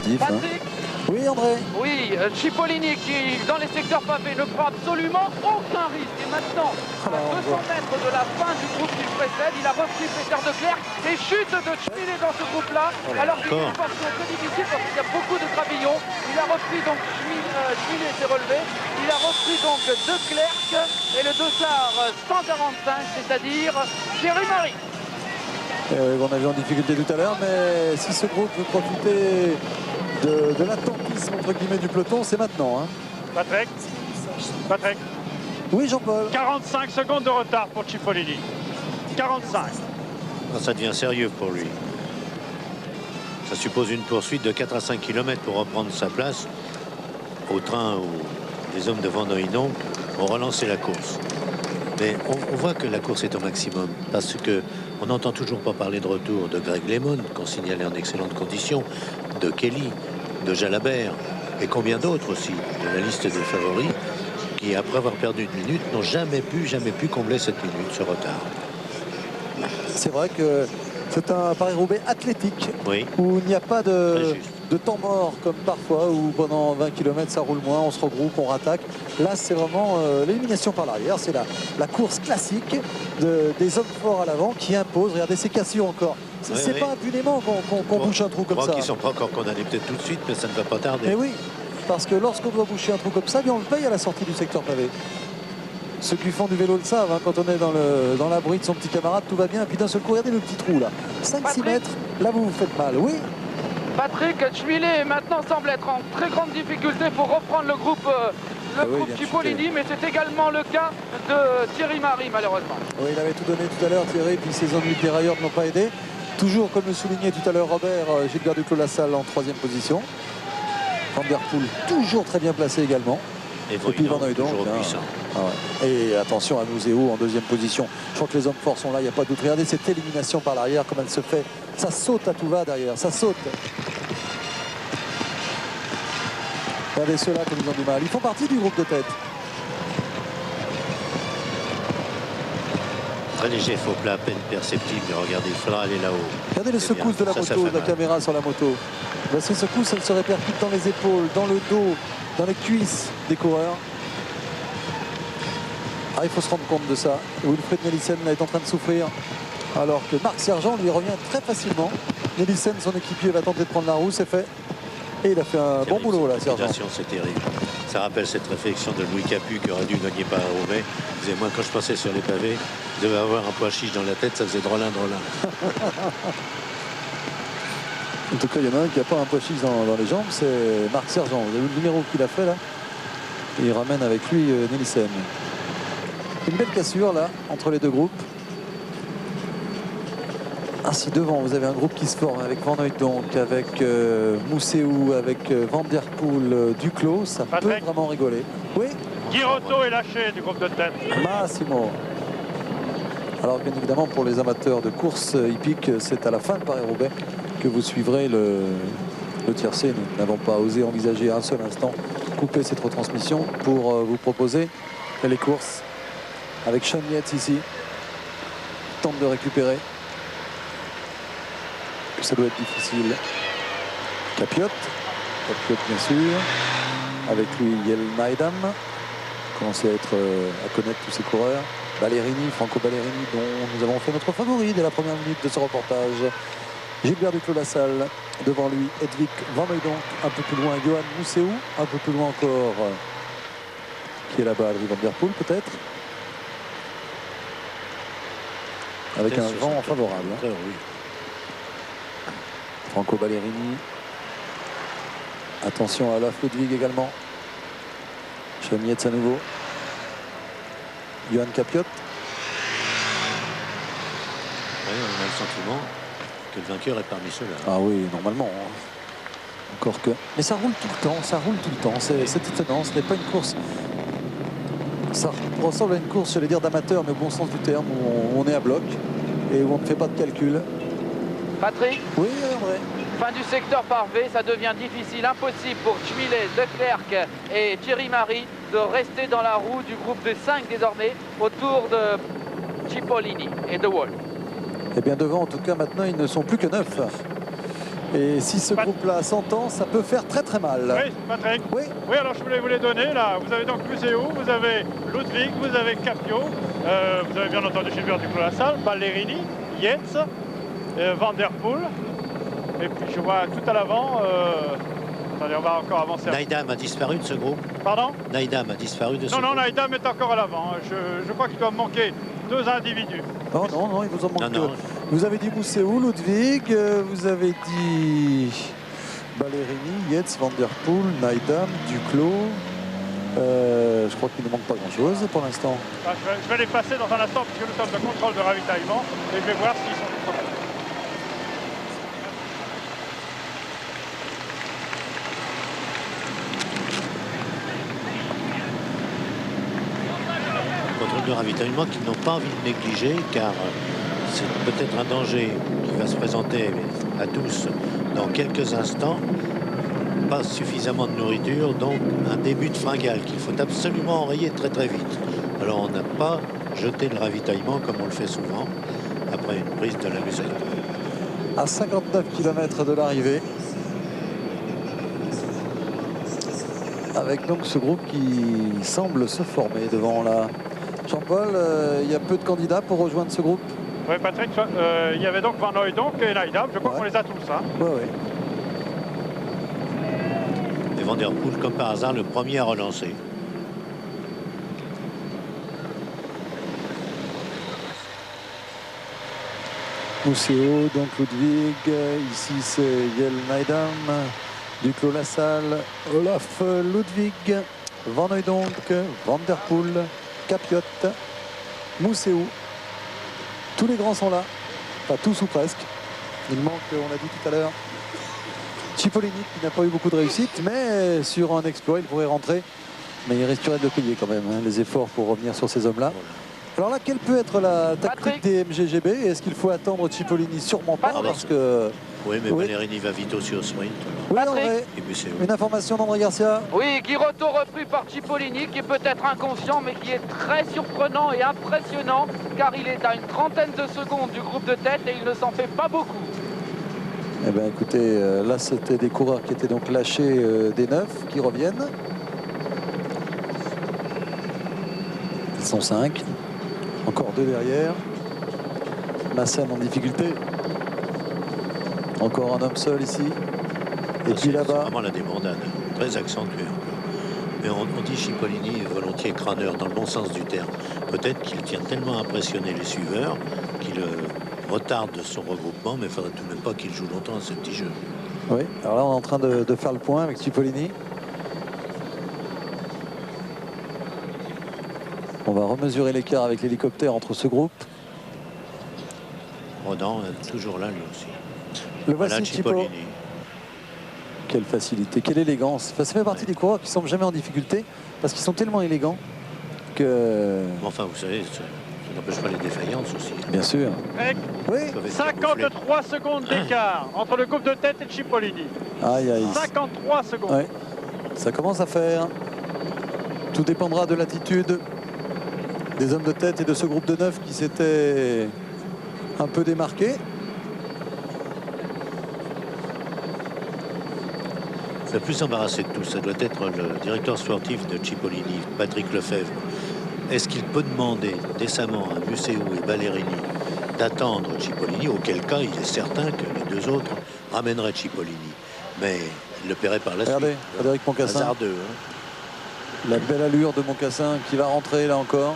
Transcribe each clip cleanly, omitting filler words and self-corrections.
sportif. Hein. Oui, André. Oui, Cipollini qui, dans les secteurs pavés, ne prend absolument aucun risque. Et maintenant, à 200 mètres de la fin du groupe qui précède, il a repris Peter de Klerk et chute de Schmilé dans ce groupe-là. Alors qu'il y a une portion très difficile parce qu'il y a beaucoup de gravillons. Il a repris donc Schmilé s'est relevé. Il a repris donc de Klerk et le dossard 145, c'est-à-dire Thierry Marie. On a vu en difficulté tout à l'heure, mais si ce groupe veut profiter de l'attentisme entre guillemets du peloton, c'est maintenant. Hein. Patrick. Oui, Jean-Paul. 45 secondes de retard pour Cipollini. 45. Ça devient sérieux pour lui. Ça suppose une poursuite de 4 à 5 km pour reprendre sa place au train où les hommes de Van Hooydonk ont relancé la course. Mais on voit que la course est au maximum parce que on n'entend toujours pas parler de retour de Greg LeMond, qu'on signalait en excellentes conditions, de Kelly, de Jalabert et combien d'autres aussi de la liste des favoris qui, après avoir perdu une minute, n'ont jamais pu combler cette minute, ce retard. C'est vrai que c'est un Paris-Roubaix athlétique, oui, où il n'y a pas de temps mort comme parfois où pendant 20 km ça roule moins, on se regroupe, on rattaque. Là c'est vraiment l'élimination par l'arrière, c'est la course classique des hommes forts à l'avant qui imposent. Regardez, c'est Cassio encore. C'est pas impunément qu'on bouche un trou comme ça. Qui ne sont pas encore condamnés peut-être tout de suite, mais ça ne va pas tarder. Mais oui, parce que lorsqu'on doit boucher un trou comme ça, bien on le paye à la sortie du secteur pavé. Ceux qui font du vélo le savent, hein, quand on est dans l'abri de son petit camarade, tout va bien. Et puis d'un seul coup, regardez le petit trou là. 5-6 mètres, là vous vous faites mal. Oui. Patrick Schmilé maintenant semble être en très grande difficulté pour reprendre le groupe Cipollini, mais c'est également le cas de Thierry Marie malheureusement. Oui, il avait tout donné tout à l'heure Thierry, puis ses ennuis de dérailleurs ne l'ont pas aidé. Toujours, comme le soulignait tout à l'heure Robert, Gilbert Duclos-Lassalle en 3e position. Van der Poel toujours très bien placé également. Et puis Van Hooydonk, Et attention à Mouzeau en 2e position. Je crois que les hommes forts sont là, il n'y a pas de doute. Regardez cette élimination par l'arrière, comme elle se fait. Ça saute à tout va derrière, ça saute. Regardez ceux-là comme ils ont du mal. Ils font partie du groupe de tête. Très léger, faux plat, à peine perceptible. Mais regardez, il faudra aller là-haut. Regardez les secousses de la moto, de la caméra sur la moto. Ben, ces secousses, elles se répercutent dans les épaules, dans le dos, dans les cuisses des coureurs. Ah, il faut se rendre compte de ça. Wilfried Nelissen est en train de souffrir, alors que Marc Sergent lui revient très facilement. Nelissen, son équipier, va tenter de prendre la roue, c'est fait. Et il a fait un bon boulot là, Sergent. C'est terrible. Ça rappelle cette réflexion de Louis Capu qui aurait dû gagner par Roubaix. Il disait, moi quand je passais sur les pavés, je devais avoir un pois chiche dans la tête, ça faisait drôlin. En tout cas, il y en a un qui n'a pas un pois chiche dans les jambes, c'est Marc Sergent. Vous avez vu le numéro qu'il a fait là? Et il ramène avec lui Nelissen. Une belle cassure là entre les deux groupes. Ainsi devant vous avez un groupe qui se forme avec Van Hooydonk, avec Mouzeau, avec Van der Poel, Duclos. Ça peut vraiment rigoler. Oui. Girotto est lâché du groupe de tête. Massimo. Alors bien évidemment pour les amateurs de course hippique, c'est à la fin de Paris-Roubaix que vous suivrez le tiercé. Nous n'avons pas osé envisager un seul instant couper cette retransmission pour vous proposer les courses avec Sean Yates ici. Tente de récupérer. Ça doit être difficile. Capiot bien sûr. Avec lui Yel Naidam. Commencez à connaître tous ces coureurs. Ballerini, Franco Ballerini, dont nous avons fait notre favori dès la première minute de ce reportage. Gilbert Duclos-Lassalle, devant lui Hedvig Van Hooydonk, un peu plus loin Johan Mouzeau, un peu plus loin encore qui est là-bas, Van der Poel peut-être, avec un vent favorable. Oui. Franco Ballerini, attention à Olaf Ludwig également. Chemietz à nouveau. Johan Capiot. Oui, on a le sentiment que le vainqueur est parmi ceux-là. Ah oui, normalement. Encore que. Mais ça roule tout le temps, ça roule tout le temps. C'est étonnant, ce n'est pas une course. Ça ressemble à une course, j'allais dire d'amateur, mais au bon sens du terme, où on est à bloc et où on ne fait pas de calcul. Patrick? Oui, André. Fin du secteur parvé, ça devient difficile, impossible pour Schmilé, De Klerk et Thierry Marie de rester dans la roue du groupe de 5 désormais autour de Cipollini et de Wolf. Et bien devant, en tout cas, maintenant, ils ne sont plus que 9. Et si ce groupe-là s'entend, ça peut faire très très mal. Oui, Patrick. Oui. Oui, alors je voulais vous les donner. Là, vous avez donc Museu, vous avez Ludwig, vous avez Capio, vous avez bien entendu Gilbert Duclos-Lassalle, Ballerini, Yates, Van Der Poel. Et puis je vois tout à l'avant. Attendez, on va encore avancer. Naidam a disparu de ce groupe. Pardon? Naidam a disparu de ce Non, groupe. non, Naidam est encore à l'avant. Je crois qu'il doit me manquer 2 individus. Non, non, non, il vous en manque Non, non. deux. Vous avez dit Museu, Ludwig, vous avez dit Ballerini, Yates, Van Der Poel, Naidam, Duclos. Je crois qu'il ne manque pas grand-chose pour l'instant. Ah, je vais les passer dans un instant puisque nous sommes de contrôle de ravitaillement et je vais voir s'ils sont tous prêts. Contrôle de ravitaillement qu'ils n'ont pas envie de négliger, car c'est peut-être un danger qui va se présenter à tous dans quelques instants. Pas suffisamment de nourriture, donc un début de fringale qu'il faut absolument enrayer très très vite. Alors on n'a pas jeté le ravitaillement comme on le fait souvent après une prise de la musette. À 59 km de l'arrivée. Avec donc ce groupe qui semble se former devant la... Jean-Paul, il y a peu de candidats pour rejoindre ce groupe. Oui, Patrick, il y avait donc Van Hooijdonk et Naidam. Je crois qu'on les a tous. Hein. Oui, oui. Et Van Der Poel, comme par hasard, le premier à relancer. Museo, donc Ludwig, ici c'est Jelle Naidam, Duclos-Lassalle, Olaf Ludwig, Van Hooijdonk, Van Der Poel, Capiot, Museo. Tous les grands sont là, pas tous ou presque. Il manque, on l'a dit tout à l'heure, Cipollini qui n'a pas eu beaucoup de réussite, mais sur un exploit il pourrait rentrer. Mais il resterait de payer quand même les efforts pour revenir sur ces hommes-là. Alors là, quelle peut être la tactique des MGGB? Est-ce qu'il faut attendre Cipollini? Sûrement pas, parce que... Oui, mais Ballerini va vite aussi au sprint. Oui, Patrick. André, Et Museo. une information d'André Garcia. Oui, Guirotto repris par Cipollini, qui est peut-être inconscient, mais qui est très surprenant et impressionnant, car il est à une trentaine de secondes du groupe de tête et il ne s'en fait pas beaucoup. Eh bien, écoutez, là, c'était des coureurs qui étaient donc lâchés des neufs, qui reviennent. Ils sont 5. Encore 2 derrière. Massen en difficulté. Encore un homme seul ici. Et puis C'est là-bas, vraiment la débandade, très accentuée encore. Mais on dit Cipollini est volontiers crâneur dans le bon sens du terme. Peut-être qu'il tient tellement à impressionner les suiveurs qu'il retarde son regroupement, mais il ne faudrait tout de même pas qu'il joue longtemps à ce petit jeu. oui, alors là, on est en train de faire le point avec Cipollini. On va remesurer l'écart avec l'hélicoptère entre ce groupe. Rodan est toujours là, lui aussi. Le Voilà voici, Cipo. Cipollini. Quelle facilité, quelle élégance. Enfin, ça fait partie des coureurs qui ne semblent jamais en difficulté parce qu'ils sont tellement élégants que... Enfin, vous savez, ça n'empêche pas les défaillances aussi. Bien sûr. Avec Oui. Ils peuvent être camouflés. 53 secondes d'écart entre le groupe de tête et Cipollini. Aïe, aïe. 53 secondes. Ouais. Ça commence à faire. Tout dépendra de l'attitude des hommes de tête et de ce groupe de 9 qui s'était un peu démarqué. Le plus embarrassé de tout, ça doit être le directeur sportif de Cipollini, Patrick Lefebvre. Est-ce qu'il peut demander décemment à Museo et Ballerini d'attendre Cipollini, auquel cas il est certain que les deux autres ramèneraient Cipollini. Mais il le paierait par la Regardez, suite. Frédéric Moncassin. Hasardeux, hein. La belle allure de Moncassin qui va rentrer là encore.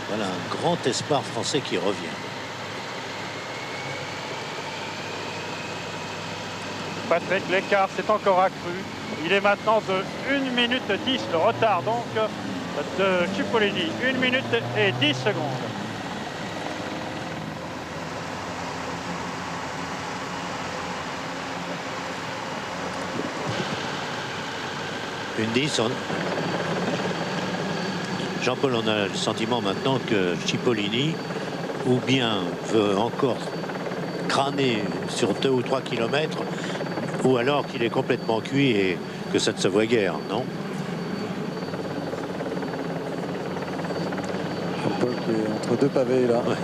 Voilà un grand espoir français qui revient. Patrick, l'écart s'est encore accru. Il est maintenant de 1 minute 10. Le retard donc de Cipollini. 1 minute et 10 secondes. Une 10. Jean-Paul, on a le sentiment maintenant que Cipollini ou bien veut encore crâner sur 2 ou 3 kilomètres, ou alors qu'il est complètement cuit et que ça ne se voit guère, non? Paul qui est entre deux pavés là. Ouais.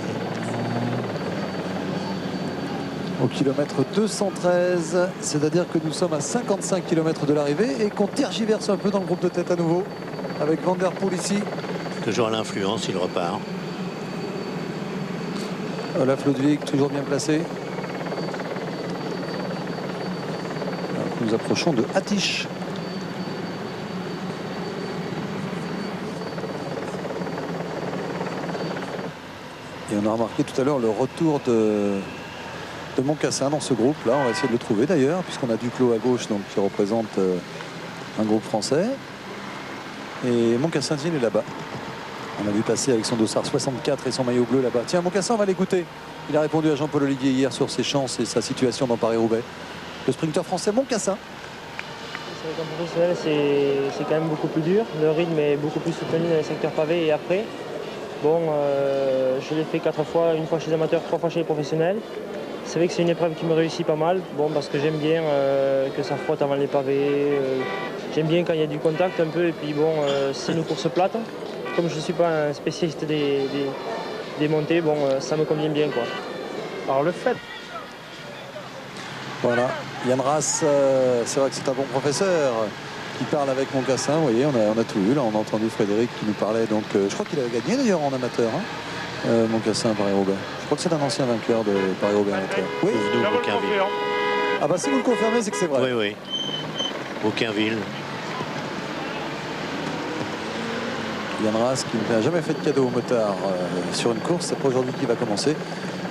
Au kilomètre 213, c'est-à-dire que nous sommes à 55 km de l'arrivée et qu'on tergiverse un peu dans le groupe de tête à nouveau avec Van Der Poel ici. Toujours à l'influence, il repart. Olaf Ludwig toujours bien placé. Nous approchons de Attich. Et on a remarqué tout à l'heure le retour de Moncassin dans ce groupe. Là, on va essayer de le trouver d'ailleurs, puisqu'on a Duclos à gauche, donc, qui représente un groupe français. Et Moncassin il est là-bas. On a vu passer avec son dossard 64 et son maillot bleu là-bas. Tiens, Moncassin, on va l'écouter. Il a répondu à Jean-Paul Ollivier hier sur ses chances et sa situation dans Paris-Roubaix. Le sprinter français Moncassin. C'est vrai qu'en professionnel, c'est quand même beaucoup plus dur. Le rythme est beaucoup plus soutenu dans les secteurs pavés et après. Bon, je l'ai fait 4 fois, une fois chez les amateurs, 3 fois chez les professionnels. C'est vrai que c'est une épreuve qui me réussit pas mal, bon, parce que j'aime bien que ça frotte avant les pavés. J'aime bien quand il y a du contact un peu, et puis bon, c'est une course plate. Comme je ne suis pas un spécialiste des montées, bon, ça me convient bien, quoi. Alors le fait. Voilà, Yann Rass, c'est vrai que c'est un bon professeur qui parle avec Moncassin. Vous voyez, on a tout eu. Là, on a entendu Frédéric qui nous parlait. Donc, je crois qu'il avait gagné d'ailleurs en amateur, hein, Moncassin à Paris-Roubaix. Je crois que c'est un ancien vainqueur de Paris-Roubaix amateur. Oui. Nous, Aucunville. Ah bah si vous le confirmez, c'est que c'est vrai. Oui, oui. Aucunville. Yann Rass qui n'a jamais fait de cadeau au motard sur une course. C'est pas aujourd'hui qu'il va commencer.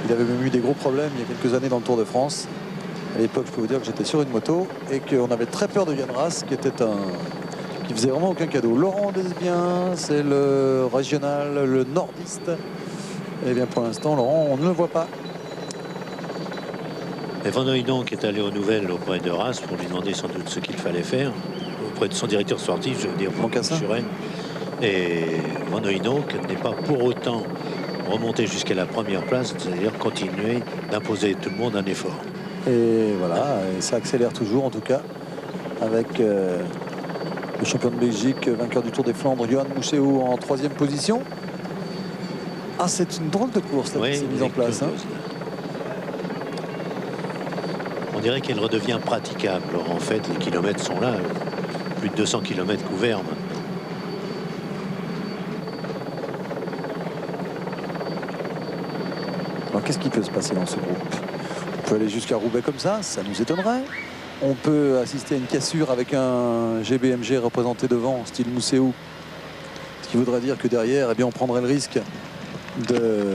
Il avait même eu des gros problèmes il y a quelques années dans le Tour de France. À l'époque, je peux vous dire que j'étais sur une moto et qu'on avait très peur de Yann Rass, qui faisait vraiment aucun cadeau. Laurent Desbiens, c'est le régional, le nordiste. Et bien pour l'instant, Laurent, on ne le voit pas. Et Van Hooydonk est allé aux nouvelles auprès de Rass pour lui demander sans doute ce qu'il fallait faire, auprès de son directeur sportif, je veux dire, Moncassin. Et Van Hooydonk n'est pas pour autant remonté jusqu'à la première place, c'est-à-dire continuer d'imposer tout le monde un effort. Et voilà, et ça accélère toujours en tout cas avec le champion de Belgique, vainqueur du Tour des Flandres, Johan Museeuw en 3e position. Ah, c'est une drôle de course là, qui s'est mise en place. Hein. On dirait qu'elle redevient praticable. En fait, les kilomètres sont là, plus de 200 km couverts maintenant. Alors qu'est-ce qui peut se passer dans ce groupe? On peut aller jusqu'à Roubaix comme ça nous étonnerait. On peut assister à une cassure avec un GBMG représenté devant, style Museeuw. Ce qui voudrait dire que derrière, eh bien, on prendrait le risque de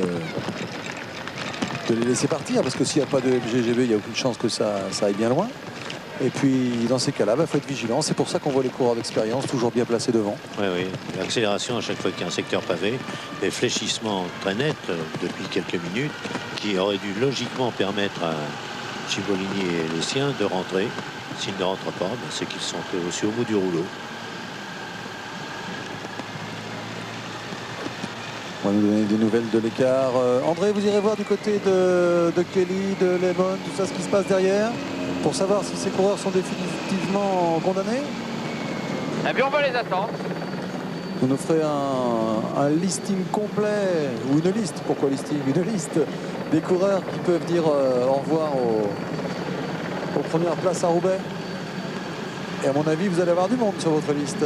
les laisser partir. Parce que s'il n'y a pas de MGGB, il n'y a aucune chance que ça aille bien loin. Et puis, dans ces cas-là, il faut être vigilant. C'est pour ça qu'on voit les coureurs d'expérience toujours bien placés devant. Oui, oui. L'accélération à chaque fois qu'il y a un secteur pavé, des fléchissements très nets depuis quelques minutes qui auraient dû logiquement permettre à Cipollini et les siens de rentrer. S'ils ne rentrent pas, ben c'est qu'ils sont aussi au bout du rouleau. On va nous donner des nouvelles de l'écart. André, vous irez voir du côté de Kelly, de Lemon, tout ça, ce qui se passe derrière, pour savoir si ces coureurs sont définitivement condamnés. Eh bien, on va les attendre. Vous nous ferez un listing complet, ou une liste, pourquoi listing? Une liste des coureurs qui peuvent dire au revoir aux premières places à Roubaix. Et à mon avis, vous allez avoir du monde sur votre liste.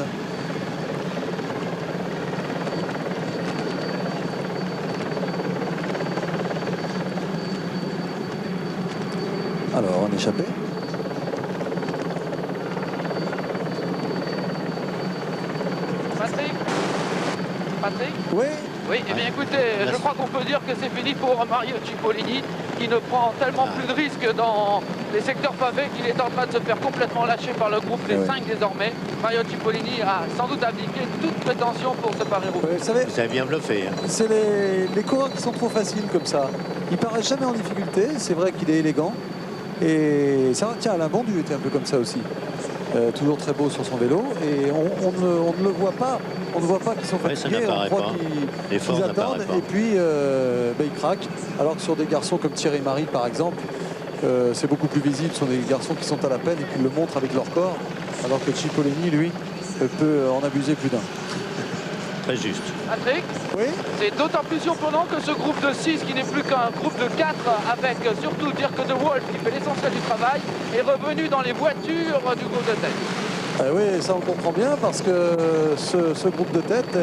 Alors, un échappé. Patrick? Oui. Oui, eh bien écoutez, je crois qu'on peut dire que c'est fini pour Mario Cipollini, qui ne prend tellement plus de risques dans les secteurs pavés qu'il est en train de se faire complètement lâcher par le groupe, les 5 désormais. Mario Cipollini a sans doute abdiqué toute prétention pour se Paris-Roubaix. Vous savez, Vous avez bien bluffé. Hein. c'est les coureurs qui sont trop faciles comme ça. Il paraît jamais en difficulté, c'est vrai qu'il est élégant. Et ça, tiens, Alain Bondu était un peu comme ça aussi. Toujours très beau sur son vélo. Et on ne le voit pas. On ne voit pas qu'ils sont fatigués, on croit qu'ils attendent et puis ils craquent. Alors que sur des garçons comme Thierry Marie par exemple, c'est beaucoup plus visible. Ce sont des garçons qui sont à la peine et qui le montrent avec leur corps. Alors que Cipollini, lui, peut en abuser plus d'un. Très juste. Patrick, Oui. c'est d'autant plus surprenant que ce groupe de 6, qui n'est plus qu'un groupe de 4, avec surtout Dirk de Wolf qui fait l'essentiel du travail, est revenu dans les voitures du groupe de tête. Oui, ça on comprend bien parce que ce groupe de tête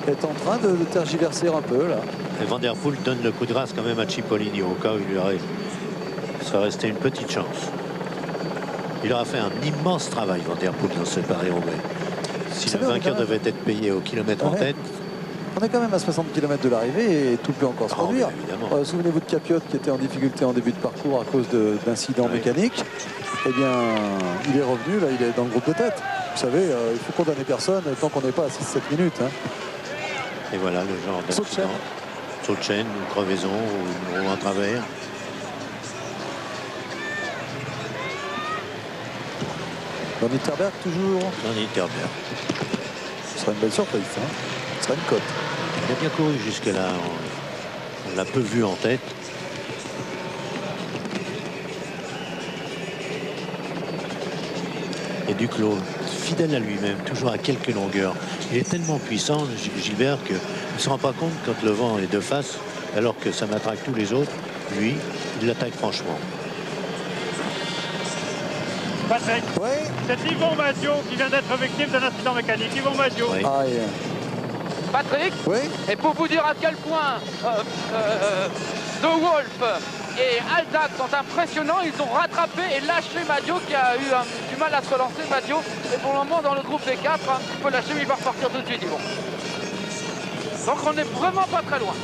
est en train de tergiverser un peu là. Et Van Der Poel donne le coup de grâce quand même à Cipollini au cas où il serait resté une petite chance. Il aura fait un immense travail, Van Der Poel, dans ce Paris-Roubaix. Si le vainqueur devait être payé au kilomètre en tête. On est quand même à 60 km de l'arrivée et tout peut encore se produire. Souvenez-vous de Capiot qui était en difficulté en début de parcours à cause d'incidents mécaniques. Eh bien, il est revenu, là, il est dans le groupe de tête. Vous savez, il faut condamner personne tant qu'on n'est pas à 6-7 minutes. Hein. Et voilà le genre d'accident. Saut de chaîne, une crevaison ou un travers. Van Nitterberg toujours. Van Nitterberg. Ce sera une belle surprise. Hein. Ce sera une cote. Il a bien couru jusque-là. On l'a peu vu en tête. Et Duclos, fidèle à lui-même, toujours à quelques longueurs. Il est tellement puissant, Gilbert, qu'il ne se rend pas compte quand le vent est de face, alors que ça matraque tous les autres. Lui, il l'attaque franchement. Patrick, Oui. c'est Yvon Madio qui vient d'être victime d'un accident mécanique. Yvon Madio. Oui. Aïe. Patrick, Oui. et pour vous dire à quel point De Wolf et Aldag sont impressionnants, ils ont rattrapé et lâché Madio qui a eu du mal à se relancer. Madio est pour le moment dans le groupe des 4, un petit peu lâché, mais il va repartir tout de suite, Yvon. Donc on n'est vraiment pas très loin.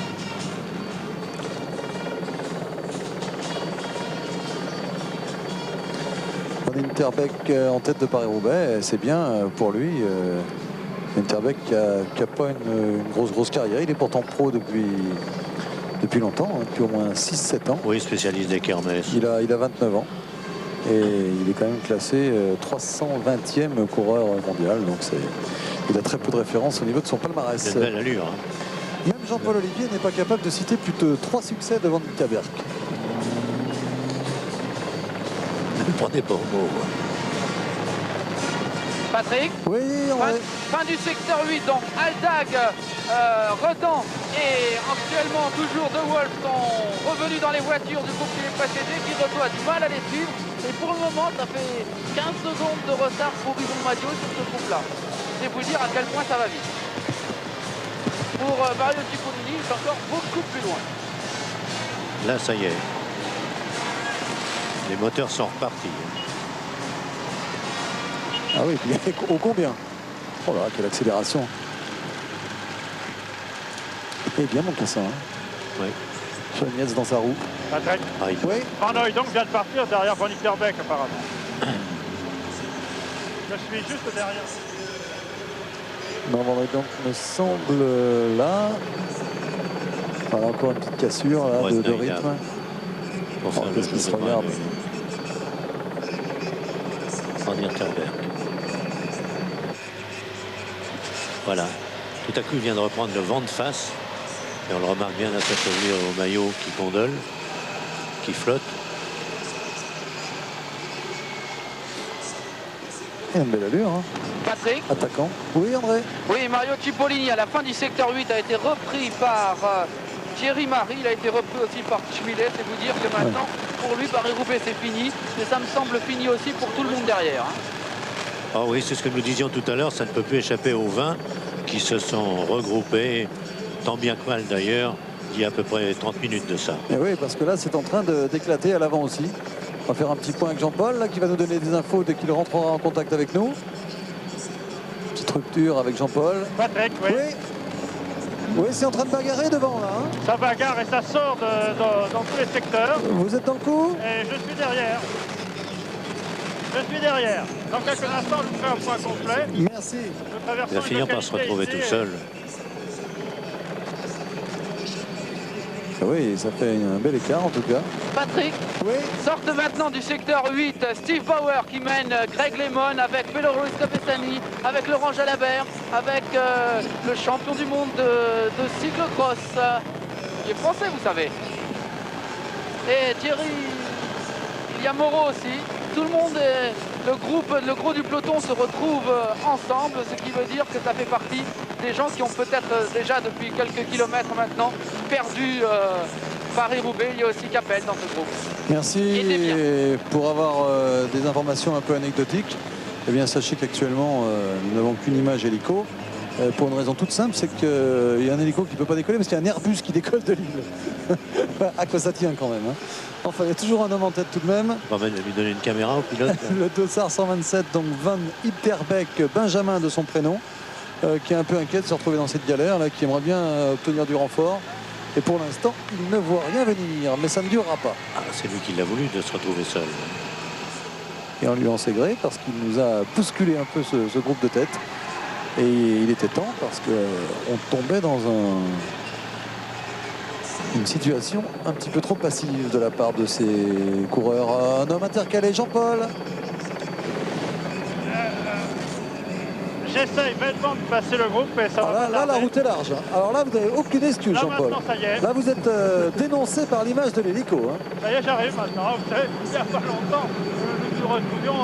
Van Nitterberg en tête de Paris-Roubaix, c'est bien pour lui. Nitterberg qui a pas une grosse carrière. Il est pourtant pro depuis longtemps, hein, depuis au moins 6-7 ans. Oui, spécialiste des kermesses. Il a 29 ans. Et il est quand même classé 320e coureur mondial. Donc il a très peu de références au niveau de son palmarès. C'est une belle allure. Hein. Même Jean-Paul Olivier n'est pas capable de citer plus de 3 succès devant Nitterberg. Ne le prenez pas au mot. Patrick, Oui, fin du secteur 8, donc Aldag, Redan et actuellement toujours De Wolf sont revenus dans les voitures du groupe qui les précédait, qui a du mal à les suivre. Et pour le moment, ça fait 15 secondes de retard pour Yvon Madio sur ce groupe-là. C'est vous dire à quel point ça va vite. Pour Mario Cipollini, c'est encore beaucoup plus loin. Là, ça y est. Les moteurs sont repartis. Ah oui, au combien? Oh là, quelle accélération. Et bien mon cassin. Hein. Oui. Chagnez dans sa roue. Patrick. Aïe. Oui. Van Hooy donc vient de partir derrière Van Nitterberg apparemment. Je suis juste derrière. Non, Van donc me semble là. Voilà, encore une petite cassure là, de rythme. Pour faire le qu'est-ce qu'il jeu se de regarde. Van Nitterberg. Voilà. Tout à coup, il vient de reprendre le vent de face. Et on le remarque bien à sa chevelure au maillot qui condole, qui flotte. Il a une belle allure. Hein. Patrick. Attaquant. Oui, André. Oui, Mario Cipollini à la fin du secteur 8 a été repris par Thierry Marie. Il a été repris aussi par Schmilet. C'est vous dire que maintenant, pour lui, Paris-Roubaix, c'est fini. Mais ça me semble fini aussi pour tout le monde derrière. Hein. Ah oui, c'est ce que nous disions tout à l'heure. Ça ne peut plus échapper aux 20 qui se sont regroupés, tant bien que mal d'ailleurs, il y a à peu près 30 minutes de ça. Et oui, parce que là, c'est en train d'éclater à l'avant aussi. On va faire un petit point avec Jean-Paul, là, qui va nous donner des infos dès qu'il rentrera en contact avec nous. Petite rupture avec Jean-Paul. Patrick, oui. Oui, c'est en train de bagarrer devant, là. Hein. Ça bagarre et ça sort dans tous les secteurs. Vous êtes dans le coup? Et je suis derrière. Je suis derrière. Dans quelques instants, je vous fais un point complet. Merci. Il va finir par se retrouver tout seul. Oui, ça fait un bel écart en tout cas. Patrick, sortent maintenant du secteur 8 Steve Bauer qui mène Greg Lemon avec Belarus Capestani, avec Laurent Jalabert, avec le champion du monde de cyclocross, qui est français vous savez. Et Thierry, il y a Moreau aussi. Tout le monde le gros du peloton se retrouve ensemble, ce qui veut dire que ça fait partie des gens qui ont peut-être déjà depuis quelques kilomètres maintenant perdu Paris-Roubaix. Il y a aussi Capel dans ce groupe. Merci. Et pour avoir des informations un peu anecdotiques, eh bien sachez qu'actuellement nous n'avons qu'une image hélico. Pour une raison toute simple, c'est qu'il y a un hélico qui ne peut pas décoller parce qu'il y a un Airbus qui décolle de l'île. À quoi ça tient quand même, hein. Enfin, il y a toujours un homme en tête tout de même. On va lui donner une caméra au pilote. Le Dossard 127, donc Van Itterbeek, Benjamin de son prénom, qui est un peu inquiet de se retrouver dans cette galère, là, qui aimerait bien obtenir du renfort. Et pour l'instant, il ne voit rien venir, mais ça ne durera pas. Ah, c'est lui qui l'a voulu de se retrouver seul. Et on lui en sait gré parce qu'il nous a bousculé un peu ce groupe de tête. Et il était temps parce qu'on tombait dans une situation un petit peu trop passive de la part de ces coureurs. Un homme intercalé, Jean-Paul. J'essaye bêtement de passer le groupe et ça va pas là, la tarder. route est large. Alors là, vous n'avez aucune excuse, Là, Jean-Paul. maintenant, ça y est. Là, vous êtes dénoncé par l'image de l'hélico, hein. Ça y est, j'arrive maintenant. Vous savez, il n'y a pas longtemps, nous nous retrouvions